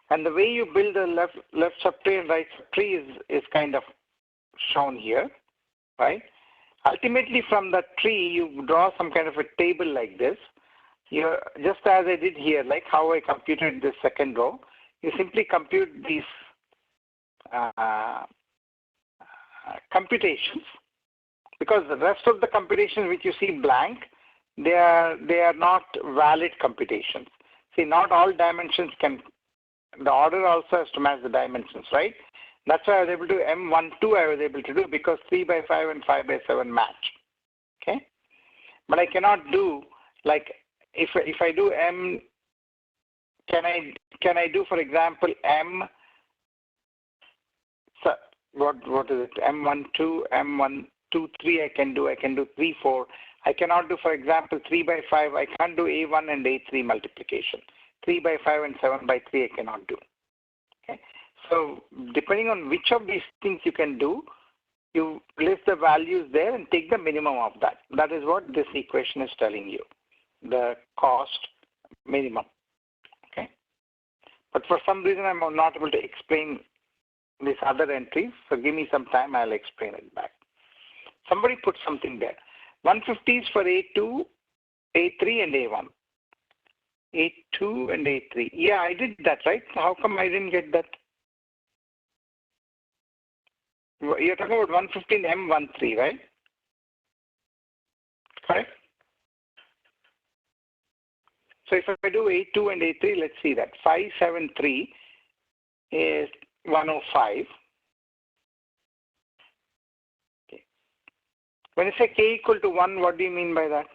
And the way you build the left subtree and right subtree is kind of shown here, right? Ultimately, from that tree, you draw some kind of a table like this. You, just as I did here, like how I computed this second row, you simply compute these computations, because the rest of the computations which you see blank, they are not valid computations. See, not all dimensions can, the order also has to match the dimensions, right? That's why I was able to M12 I was able to do, because 3 by 5 and 5 by 7 match. Okay, but I cannot do, like, if I do M, can I do, for example, M, so what is it, M12, M123 I can do 3, 4. I cannot do, for example, 3 by 5, I can't do A1 and A3 multiplication. 3 by 5 and 7 by 3 I cannot do. Okay, so depending on which of these things you can do, you place the values there and take the minimum of that. That is what this equation is telling you, the cost minimum. Okay, but for some reason I'm not able to explain these other entries, so give me some time, I'll explain it back. Somebody put something there. 150 is for A2, A3 and A1. A2 and A3. Yeah, I did that, right? How come I didn't get that? You're talking about 115 M13, right? Correct? So if I do A2 and A3, let's see that. 573 is 105. Okay. When you say K equal to 1, what do you mean by that?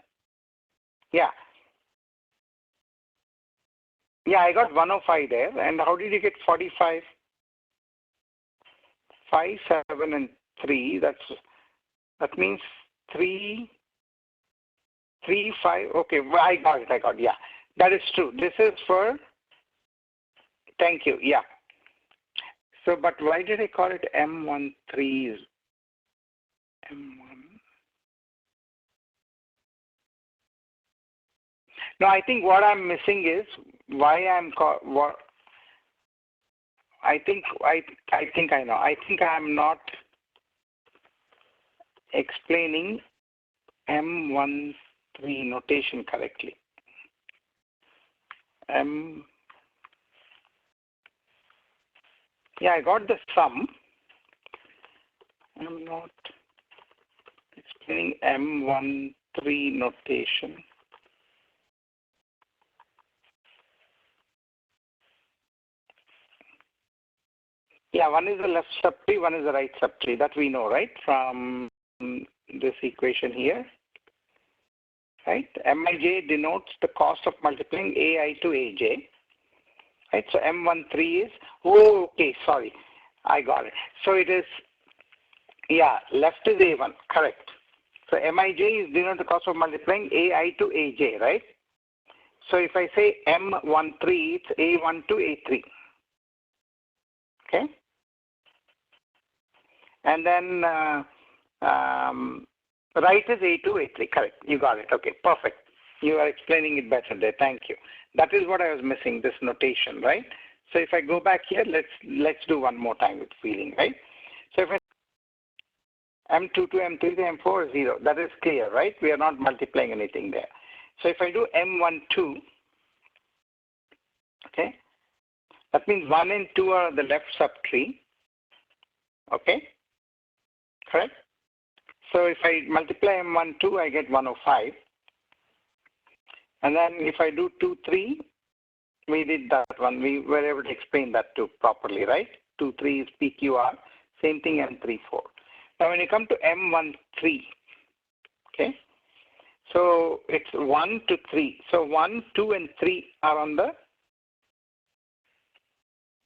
Yeah. Yeah, I got 105 there. And how did you get 45? 5, 7, and 3. That means 3, 5. Okay, well, I got it. Yeah, that is true. This is for. Thank you. Yeah. So, but why did I call it M13? M1. No, I think what I'm missing is why I'm what. I think I know. I think I'm not explaining M13 notation correctly. Yeah, I got the sum. I'm not explaining M13 notation. Yeah, one is the left subtree, one is the right subtree. That we know, right, from this equation here. Right? Mij denotes the cost of multiplying Ai to Aj. Right? So M13 is, oh, okay, sorry. I got it. So it is, yeah, left is A1, correct. So Mij is denote the cost of multiplying Ai to Aj, right? So if I say M13, it's A1 to A3. Okay? And then right is A2, A3, correct. You got it. Okay, perfect. You are explaining it better there. Thank you. That is what I was missing, this notation, right? So if I go back here, let's do one more time with feeling, right? So if I M2 to M3 to M4 is 0, that is clear, right? We are not multiplying anything there. So if I do M12, okay, that means 1 and 2 are the left subtree, okay, correct? So if I multiply M12, I get 105. And then if I do 2, 3, we did that one. We were able to explain that too properly, right? 2, 3 is PQR. Same thing M3, 4. Now when you come to M13, okay? So it's 1 to 3. So 1, 2, and 3 are on the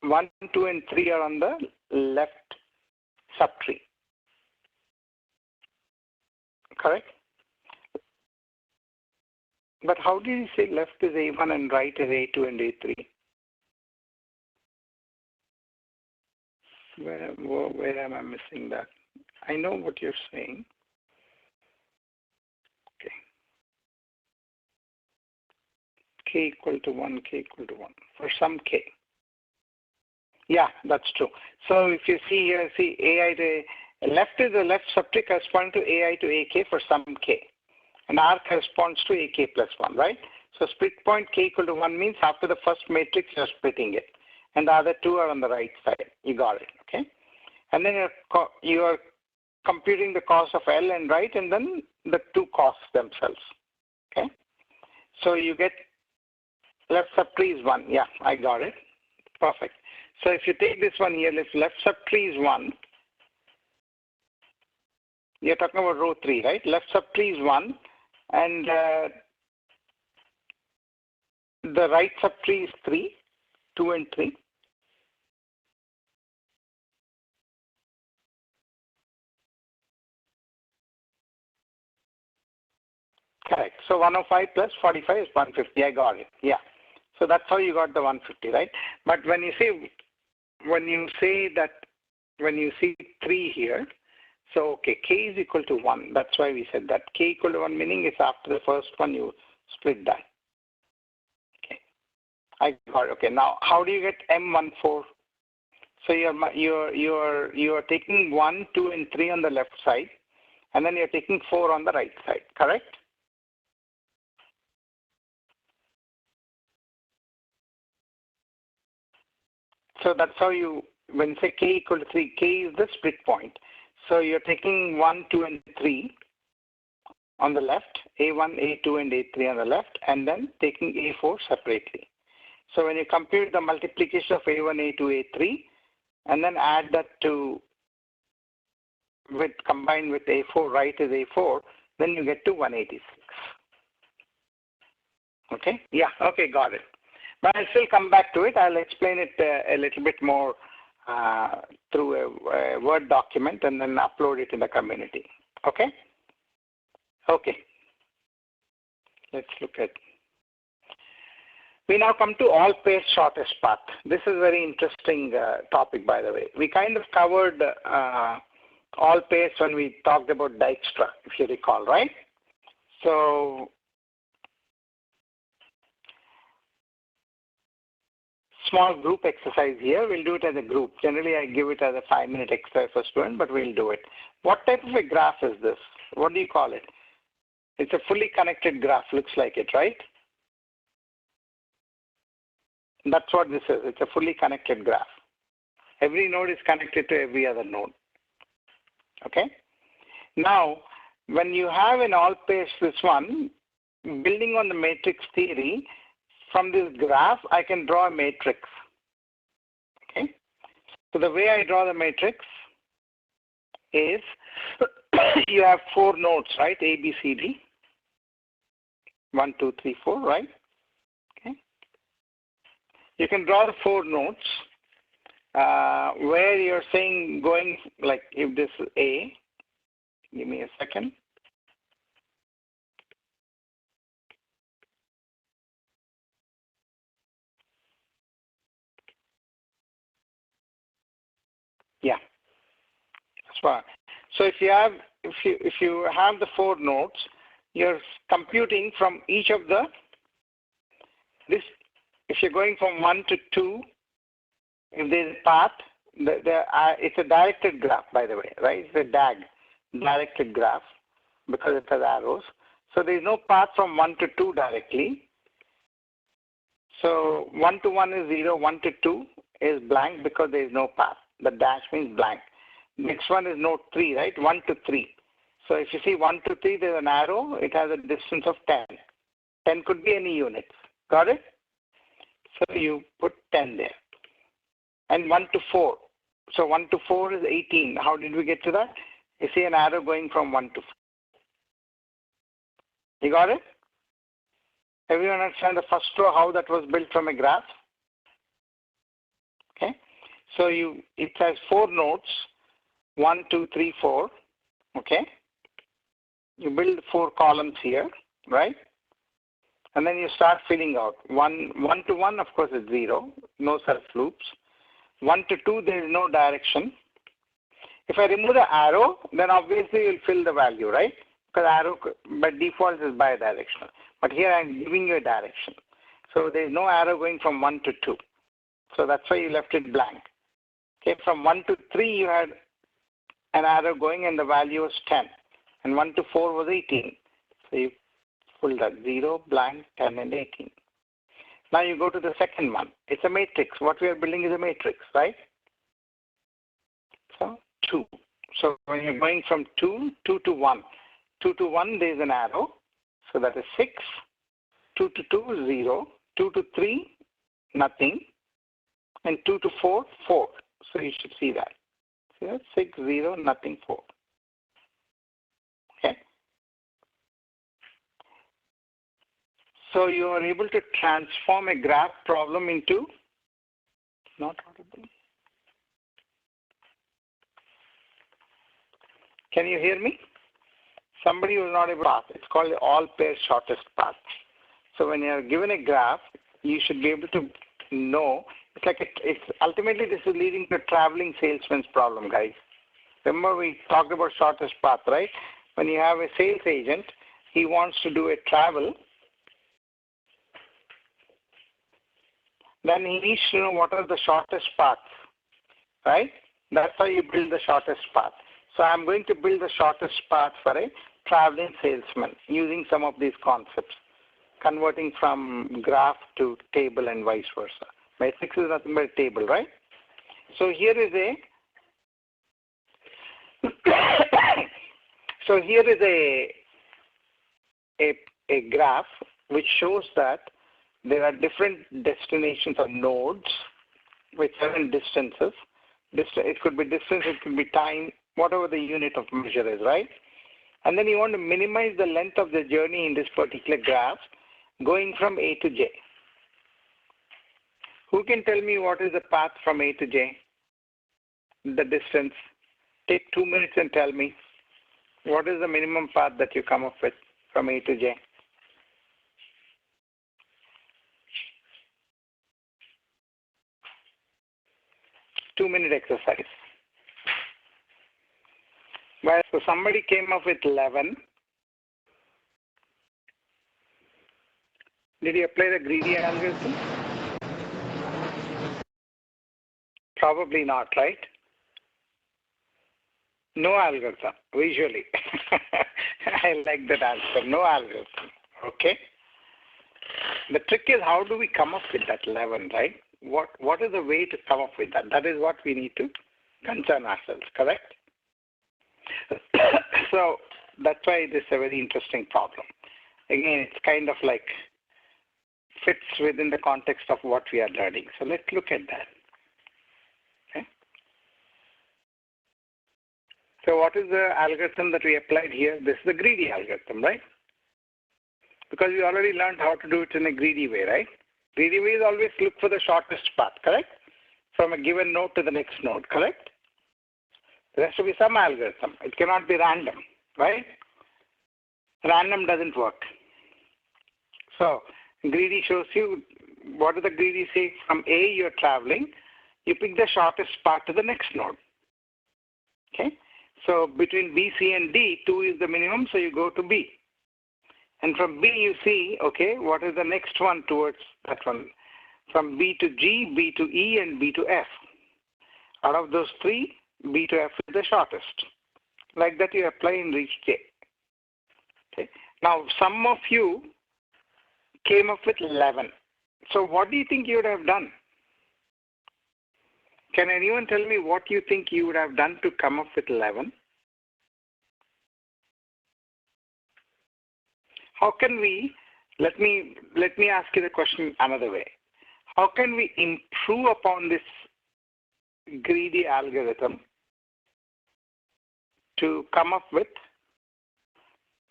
1, 2, and 3 are on the left subtree. Correct? But how did you say left is A1 and right is A2 and A3? Where am I missing that? I know what you're saying. Okay. K equal to 1, K equal to 1 for some K. Yeah, that's true. So if you see here, see AI to left is the left subtree corresponding to AI to AK for some K. And R corresponds to AK plus 1, right? So split point K equal to 1 means after the first matrix, you're splitting it. And the other two are on the right side. You got it, okay? And then you're computing the cost of L and right, and then the two costs themselves, okay? So you get left subtree is 1. Yeah, I got it. Perfect. So if you take this one here, if left subtree is 1, you're talking about row 3, right? Left subtree is 1, and the right subtree is 3, 2 and 3. Correct. So 105 plus 45 is 150. I got it. Yeah. So that's how you got the 150, right? But when you see 3 here, so okay, K is equal to 1. That's why we said that. K equal to 1 meaning it's after the first one you split that. Okay. I got it. Okay. Now how do you get M14? So you're taking 1, 2, and 3 on the left side, and then you're taking 4 on the right side, correct? So that's how when you say K equal to 3, K is the split point. So you're taking 1, 2, and 3 on the left, A1, A2, and A3 on the left, and then taking A4 separately. So when you compute the multiplication of A1, A2, A3, and then add that combined with A4, right is A4, then you get to 186. Okay? Yeah, okay, got it. But I'll still come back to it. I'll explain it a little bit more through a Word document and then upload it in the community. Okay? Okay. Let's look at. We now come to all pairs shortest path. This is a very interesting topic, by the way. We kind of covered all pairs when we talked about Dijkstra, if you recall, right? So small group exercise here. We'll do it as a group. Generally, I give it as a 5-minute exercise for student, but we'll do it. What type of a graph is this? What do you call it? It's a fully connected graph. Looks like it, right? That's what this is. It's a fully connected graph. Every node is connected to every other node. Okay? Now, when you have an all pairs this one, building on the matrix theory, from this graph, I can draw a matrix. Okay? So the way I draw the matrix is you have 4 nodes, right? A, B, C, D. 1, 2, 3, 4, right? Okay. You can draw the 4 nodes where you're saying going, like if this is A, give me a second. Yeah, that's fine. So if you have the 4 nodes, you're computing from each of if you're going from 1 to 2, if there's a path, it's a directed graph, by the way, right? It's a directed graph, because it has arrows. So there's no path from 1 to 2 directly. So 1 to 1 is 0, 1 to 2 is blank because there is no path. The dash means blank. Next one is node 3, right? 1 to 3. So if you see 1 to 3, there's an arrow. It has a distance of 10. 10 could be any units. Got it? So you put 10 there. And 1 to 4. So 1 to 4 is 18. How did we get to that? You see an arrow going from 1 to 4. You got it? Everyone understand the first row, how that was built from a graph? Okay. So it has 4 nodes, 1, 2, 3, 4. Okay. You build 4 columns here, right? And then you start filling out. 1 to 1, of course, is 0. No self loops. 1 to 2, there is no direction. If I remove the arrow, then obviously you'll fill the value, right? Because arrow by default is bidirectional. But here I'm giving you a direction. So there is no arrow going from 1 to 2. So that's why you left it blank. Okay, from 1 to 3, you had an arrow going and the value was 10. And 1 to 4 was 18. So you pull that 0, blank, 10, and 18. Now you go to the second one. It's a matrix. What we are building is a matrix, right? So 2. So when you're going from 2 to 1, 2 to 1, there is an arrow. So that is 6. 2 to 2, 0. 2 to 3, nothing. And 2 to 4, 4. So you should see that. See that? 6, 0, nothing, 4. Okay. So you are able to transform a graph problem into, not audible. Can you hear me? Somebody was not able to pass. It's called the all pair shortest path. So when you are given a graph, you should be able to know. It's like it's ultimately this is leading to a traveling salesman's problem, guys. Remember we talked about shortest path, right? When you have a sales agent, he wants to do a travel. Then he needs to know what are the shortest paths, right? That's how you build the shortest path. So I'm going to build the shortest path for a traveling salesman using some of these concepts, converting from graph to table and vice versa. Matrix is nothing but a table, right? So here is a graph which shows that there are different destinations or nodes with certain distances. It could be distance, it could be time, whatever the unit of measure is, right? And then you want to minimize the length of the journey in this particular graph going from A to J. Who can tell me what is the path from A to J? The distance. Take 2 minutes and tell me what is the minimum path that you come up with from A to J. Two-minute exercise. Well, so somebody came up with 11. Did you apply the greedy algorithm? Probably not, right? No algorithm, visually. I like that answer, no algorithm, okay? The trick is how do we come up with that 11, right? What is the way to come up with that? That is what we need to concern ourselves, correct? So that's why this is a very interesting problem. Again, it's kind of like fits within the context of what we are learning. So let's look at that. Okay. So what is the algorithm that we applied here? This is the greedy algorithm, right? Because we already learned how to do it in a greedy way, right? Greedy way is always look for the shortest path, correct? From a given node to the next node, correct? There has to be some algorithm. It cannot be random, right? Random doesn't work. So greedy shows you, what does the greedy say? From A, you're traveling. You pick the shortest path to the next node. Okay? So between B, C, and D, 2 is the minimum, so you go to B. And from B, you see, okay, what is the next one towards that one? From B to G, B to E, and B to F. Out of those 3, B to F is the shortest. Like that you apply in reach J. Okay. Now, some of you came up with 11. So what do you think you would have done? Can anyone tell me what you think you would have done to come up with 11? How can we, let me ask you the question another way. How can we improve upon this greedy algorithm to come up with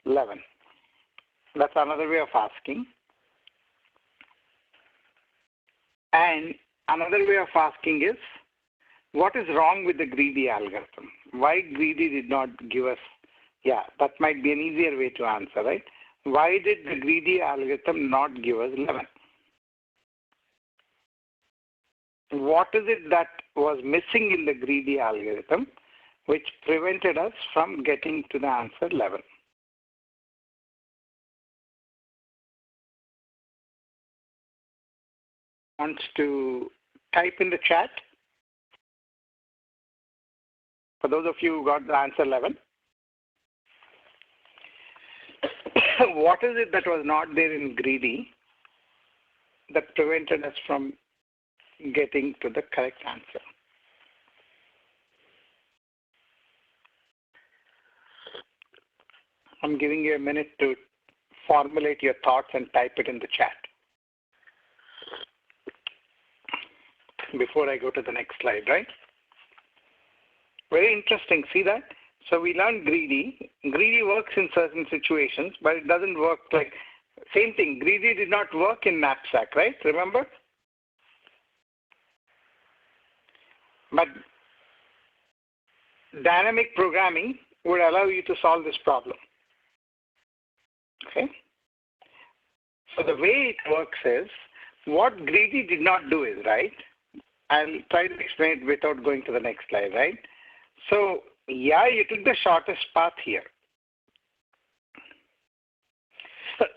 11? That's another way of asking. And another way of asking is, what is wrong with the greedy algorithm? Why greedy did not give us, that might be an easier way to answer, right? Why did the greedy algorithm not give us 11? What is it that was missing in the greedy algorithm which prevented us from getting to the answer 11? Wants to type in the chat? For those of you who got the answer 11. What is it that was not there in greedy that prevented us from getting to the correct answer? I'm giving you a minute to formulate your thoughts and type it in the chat before I go to the next slide, right? Very interesting. See that? So we learned greedy. Greedy works in certain situations, but it doesn't work like, same thing. Greedy did not work in knapsack, right? Remember? But dynamic programming would allow you to solve this problem. Okay? So the way it works is, what greedy did not do is, right? I'll try to explain it without going to the next slide, right? So, you took the shortest path here.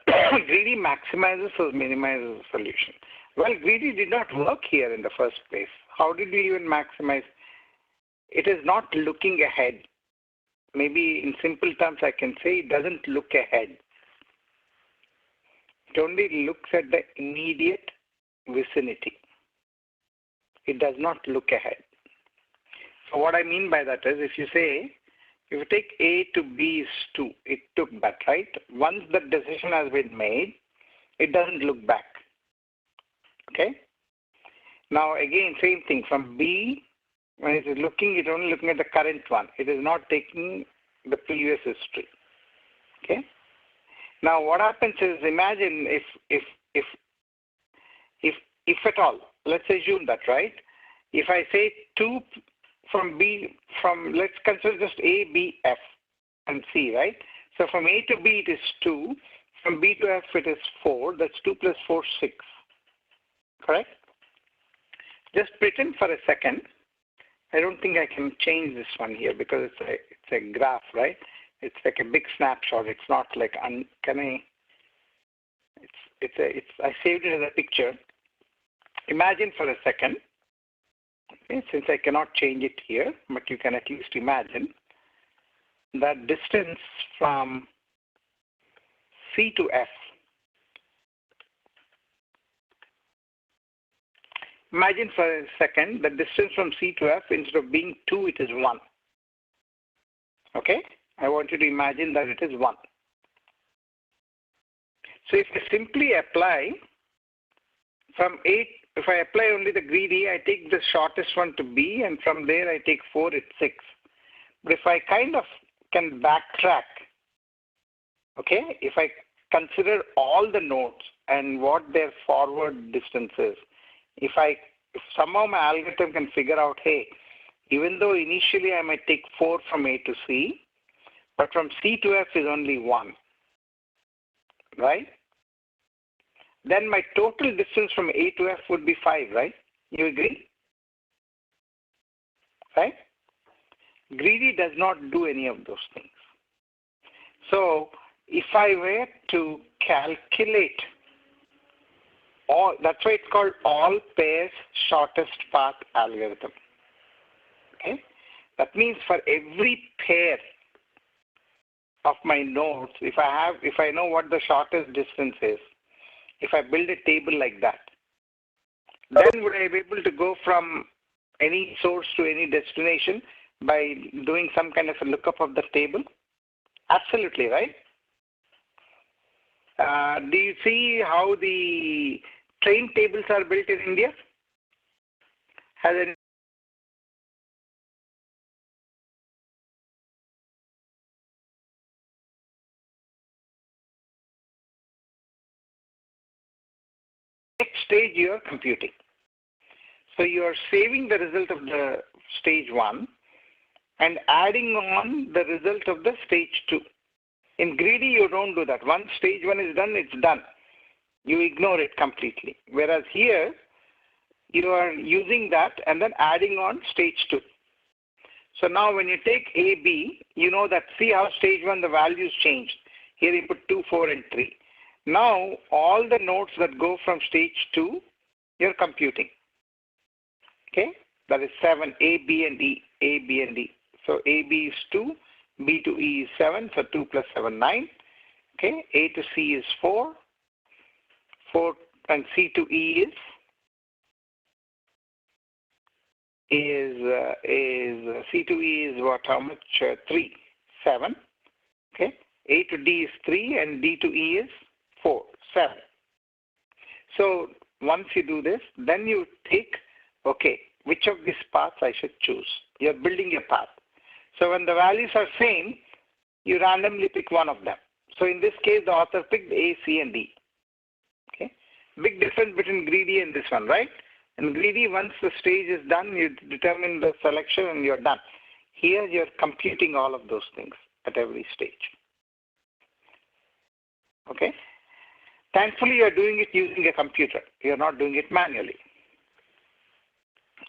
Greedy maximizes or minimizes the solution. Well, greedy did not work here in the first place. How did we even maximize? It is not looking ahead. Maybe in simple terms, I can say it doesn't look ahead. It only looks at the immediate vicinity. It does not look ahead. So what I mean by that is, if you take A to B is 2, it took that, right? Once the decision has been made, it doesn't look back. Okay? Now again, same thing. From B, when it is looking, it's only looking at the current one. It is not taking the previous history. Okay? Now what happens is, imagine if at all, let's assume that, right? If I say 2 from B, let's consider just A, B, F, and C, right? So from A to B, it is 2. From B to F, it is 4. That's 2 plus 4, 6. Correct? Just pretend for a second. I don't think I can change this one here because it's a graph, right? It's like a big snapshot. It's not like, I saved it as a picture. Imagine for a second, okay, since I cannot change it here, but you can at least imagine that distance from C to F. Imagine for a second the distance from C to F, instead of being 2, it is 1. Okay? I want you to imagine that it is 1. So if I simply apply from 8, if I apply only the greedy, I take the shortest one to B, and from there I take 4, it's 6. But if I kind of can backtrack, okay, if I consider all the nodes and what their forward distance is, if somehow my algorithm can figure out, hey, even though initially I might take 4 from A to C, but from C to F is only 1, right? Then my total distance from A to F would be 5, right? You agree? Right? Greedy does not do any of those things. So if I were to calculate that's why it's called all pairs shortest path algorithm. Okay? That means for every pair of my nodes, if I know what the shortest distance is, if I build a table like that, then would I be able to go from any source to any destination by doing some kind of a lookup of the table? Absolutely, right? Do you see how the train tables are built in India? Has any next stage you are computing. So you are saving the result of the stage 1 and adding on the result of the stage 2. In greedy, you don't do that. Once stage 1 is done, it's done. You ignore it completely. Whereas here, you are using that and then adding on stage 2. So now when you take A, B, you know that, see how stage 1 the values changed. Here you put 2, 4, and 3. Now all the nodes that go from stage 2, you're computing. Okay? That is 7, A, B, and E. A, B, and E. So A, B is 2, B to E is 7, so 2 plus 7, 9. Okay? A to C is 4. 4 and C to E is C to E is what? How much? 3, 7. Okay. A to D is 3 and D to E is 4, 7. So once you do this, then you take, okay, which of these paths I should choose. You're building a path. So when the values are same, you randomly pick one of them. So in this case, the author picked A, C, and D. Okay. Big difference between greedy and this one, right? In greedy, once the stage is done, you determine the selection and you're done. Here, you're computing all of those things at every stage. Okay? Thankfully, you're doing it using a computer. You're not doing it manually.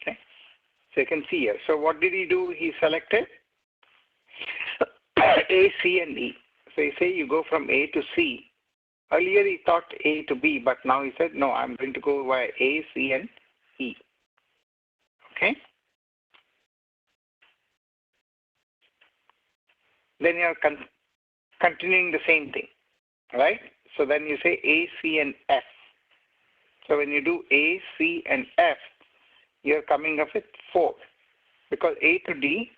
Okay? So you can see here. So what did he do? He selected A, C, and E. So you say you go from A to C. Earlier, he thought A to B, but now he said, no, I'm going to go via A, C, and E. Okay? Then you're continuing the same thing, right? So then you say A, C, and F. So when you do A, C, and F, you're coming up with 4. Because A to D,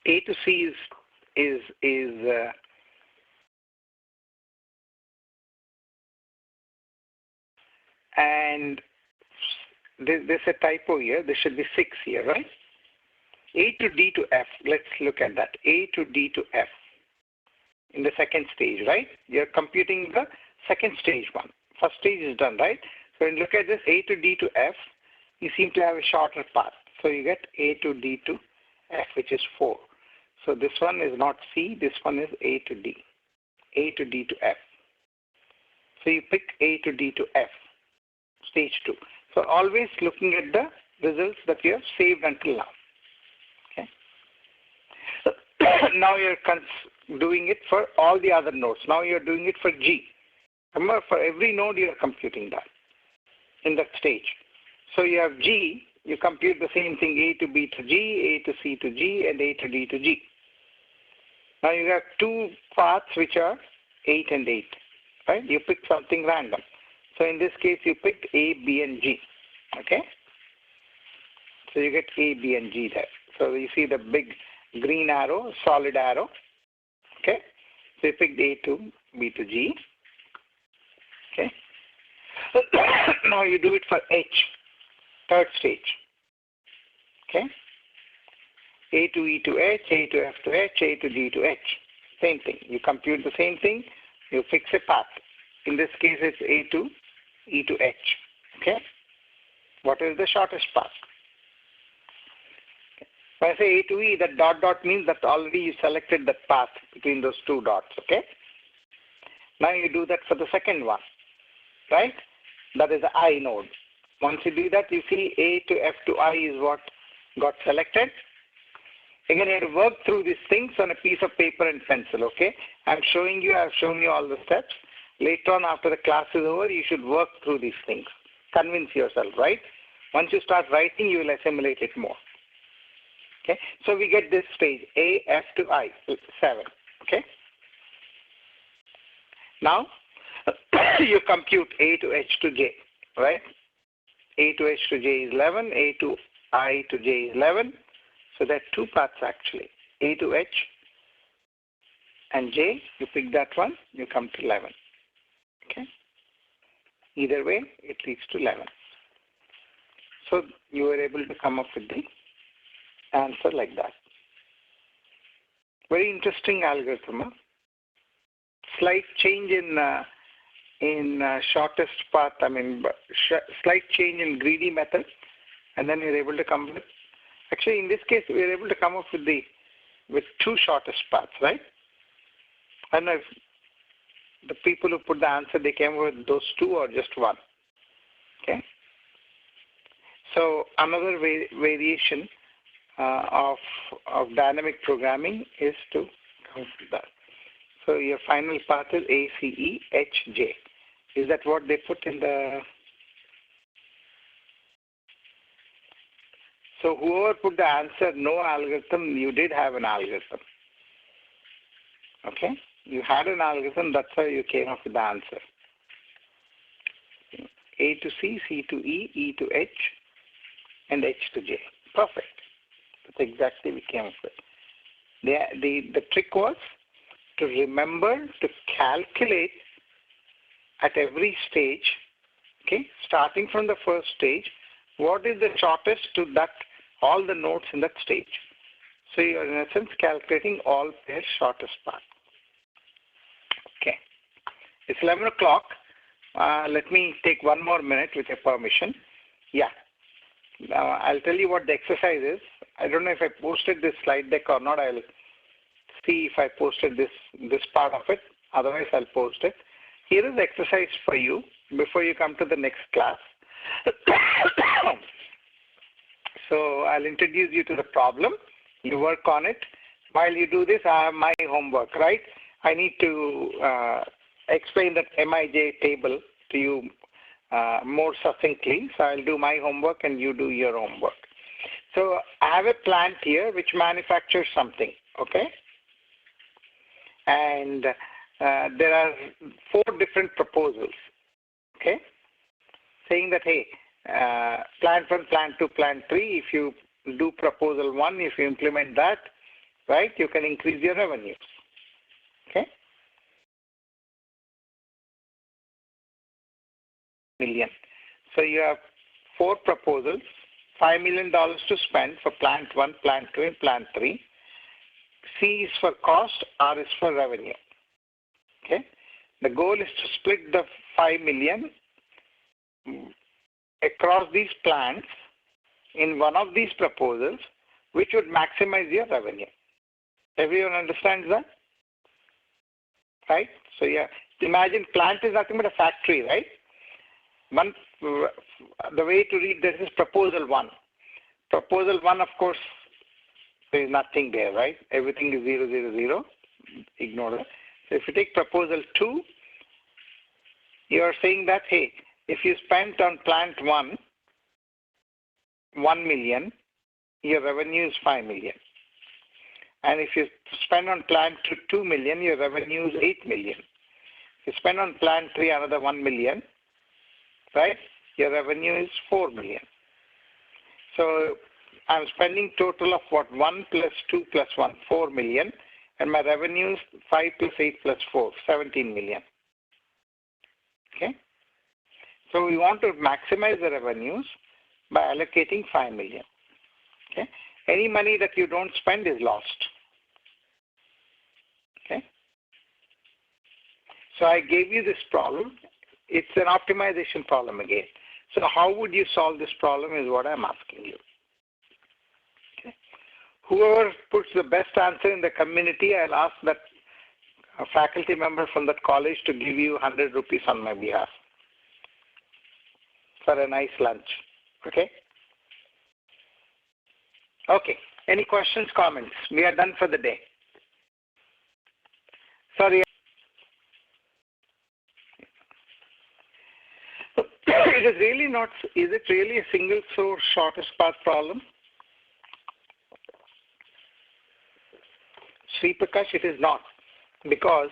A to C is and there's a typo here. There should be 6 here, right? A to D to F. Let's look at that. A to D to F in the second stage, right? You're computing the second stage one. First stage is done, right? So when you look at this A to D to F, you seem to have a shorter path. So you get A to D to F, which is 4. So this one is not C. This one is A to D. A to D to F. So you pick A to D to F, stage 2. So always looking at the results that you have saved until now. Okay. So now you're doing it for all the other nodes. Now you're doing it for G. Remember, for every node you're computing that in that stage. So you have G, you compute the same thing, A to B to G, A to C to G, and A to D to G. Now you have 2 paths which are 8 and 8. Right? You pick something random. So in this case, you picked A, B, and G. Okay? So you get A, B, and G there. So you see the big green arrow, solid arrow. Okay? So you picked A to B to G. Okay? Now you do it for H, third stage. Okay? A to E to H, A to F to H, A to D to H. Same thing. You compute the same thing. You fix a path. In this case, it's A to E to H. Okay? What is the shortest path? Okay. When I say A to E, that dot dot means that already you selected that path between those 2 dots. Okay? Now you do that for the second one. Right? That is the I node. Once you do that, you see A to F to I is what got selected. Again, you have to work through these things on a piece of paper and pencil, okay? I've shown you all the steps. Later on, after the class is over, you should work through these things. Convince yourself, right? Once you start writing, you will assimilate it more. Okay? So we get this stage, A, F to I, 7, okay? Now, you compute A to H to J, right? A to H to J is 11, A to I to J is 11. So there are 2 paths actually, A to H and J. You pick that one, you come to 11. Okay. Either way, it leads to 11. So you were able to come up with the answer like that. Very interesting algorithm. Huh? slight change in shortest path, slight change in greedy method, and then you're able to come with, actually in this case, we're able to come up with two shortest paths, right? I don't know if the people who put the answer, they came with those two or just one, okay? So another variation of dynamic programming is to come to that. So your final path is ACEHJ. Is that what they put in the? So whoever put the answer no algorithm, you did have an algorithm. Okay? You had an algorithm, that's how you came up with the answer. A to C, C to E, E to H, and H to J. Perfect. That's exactly we came up with. The trick was to remember to calculate at every stage, okay, starting from the first stage, what is the shortest to that, all the nodes in that stage. So you are in essence calculating all their shortest path. Okay. It's 11 o'clock. Let me take one more minute with your permission. Yeah. Now I'll tell you what the exercise is. I don't know if I posted this slide deck or not. I'll see if I posted this part of it. Otherwise, I'll post it. Here is the exercise for you before you come to the next class. So I'll introduce you to the problem. You work on it. While you do this, I have my homework, right? I need to explain that MIJ table to you more succinctly. So I'll do my homework and you do your homework. So I have a plant here which manufactures something, okay? And there are 4 different proposals, okay? Saying that, hey, plant 1, plant 2, plant 3, if you do proposal 1, if you implement that, right, you can increase your revenues, okay? Million. So you have 4 proposals, $5 million to spend for plant 1, plant 2, and plant 3. C is for cost, R is for revenue. Okay. The goal is to split the 5 million across these plants in one of these proposals, which would maximize your revenue. Everyone understands that? Right? So yeah, imagine plant is nothing but a factory, right? The way to read this is proposal 1. Proposal 1, of course, there is nothing there, right? Everything is 0, 0, 0. Ignore that. So if you take proposal 2, you are saying that, hey, if you spent on plant 1, 1 million, your revenue is 5 million. And if you spend on plant 2 million, your revenue is 8 million. If you spend on plant 3 another 1 million, right, your revenue is 4 million. So I'm spending total of what? 1 plus 2 plus 1, 4 million. And my revenue is 5 plus 8 plus 4, 17 million. Okay? So we want to maximize the revenues by allocating 5 million. Okay? Any money that you don't spend is lost. Okay? So I gave you this problem. It's an optimization problem again. So how would you solve this problem is what I'm asking you. Okay? Whoever puts the best answer in the community, I'll ask that a faculty member from that college to give you 100 rupees on my behalf for a nice lunch. Okay? Okay. Any questions, comments? We are done for the day. Sorry. It is really not, is it really a single source shortest path problem? Sri Prakash, it is not, because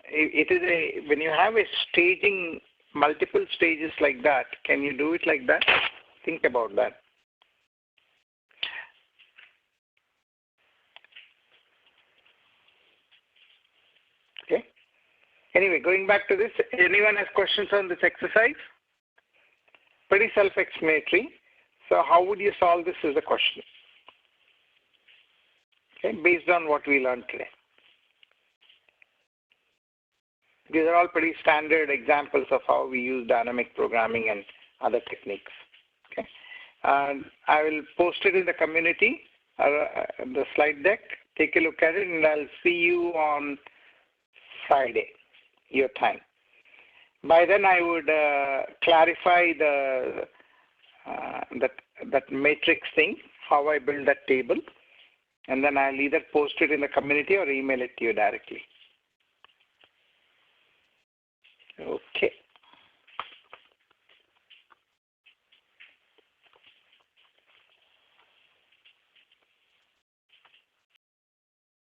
it is a, when you have a staging, multiple stages like that, can you do it like that? Think about that. Okay. Anyway, going back to this, anyone has questions on this exercise? Pretty self-explanatory. So how would you solve this is the question. Okay, based on what we learned today. These are all pretty standard examples of how we use dynamic programming and other techniques. Okay, and I will post it in the community, the slide deck. Take a look at it, and I'll see you on Friday, your time. By then, I would clarify that matrix thing, how I build that table, and then I'll either post it in the community or email it to you directly. Okay.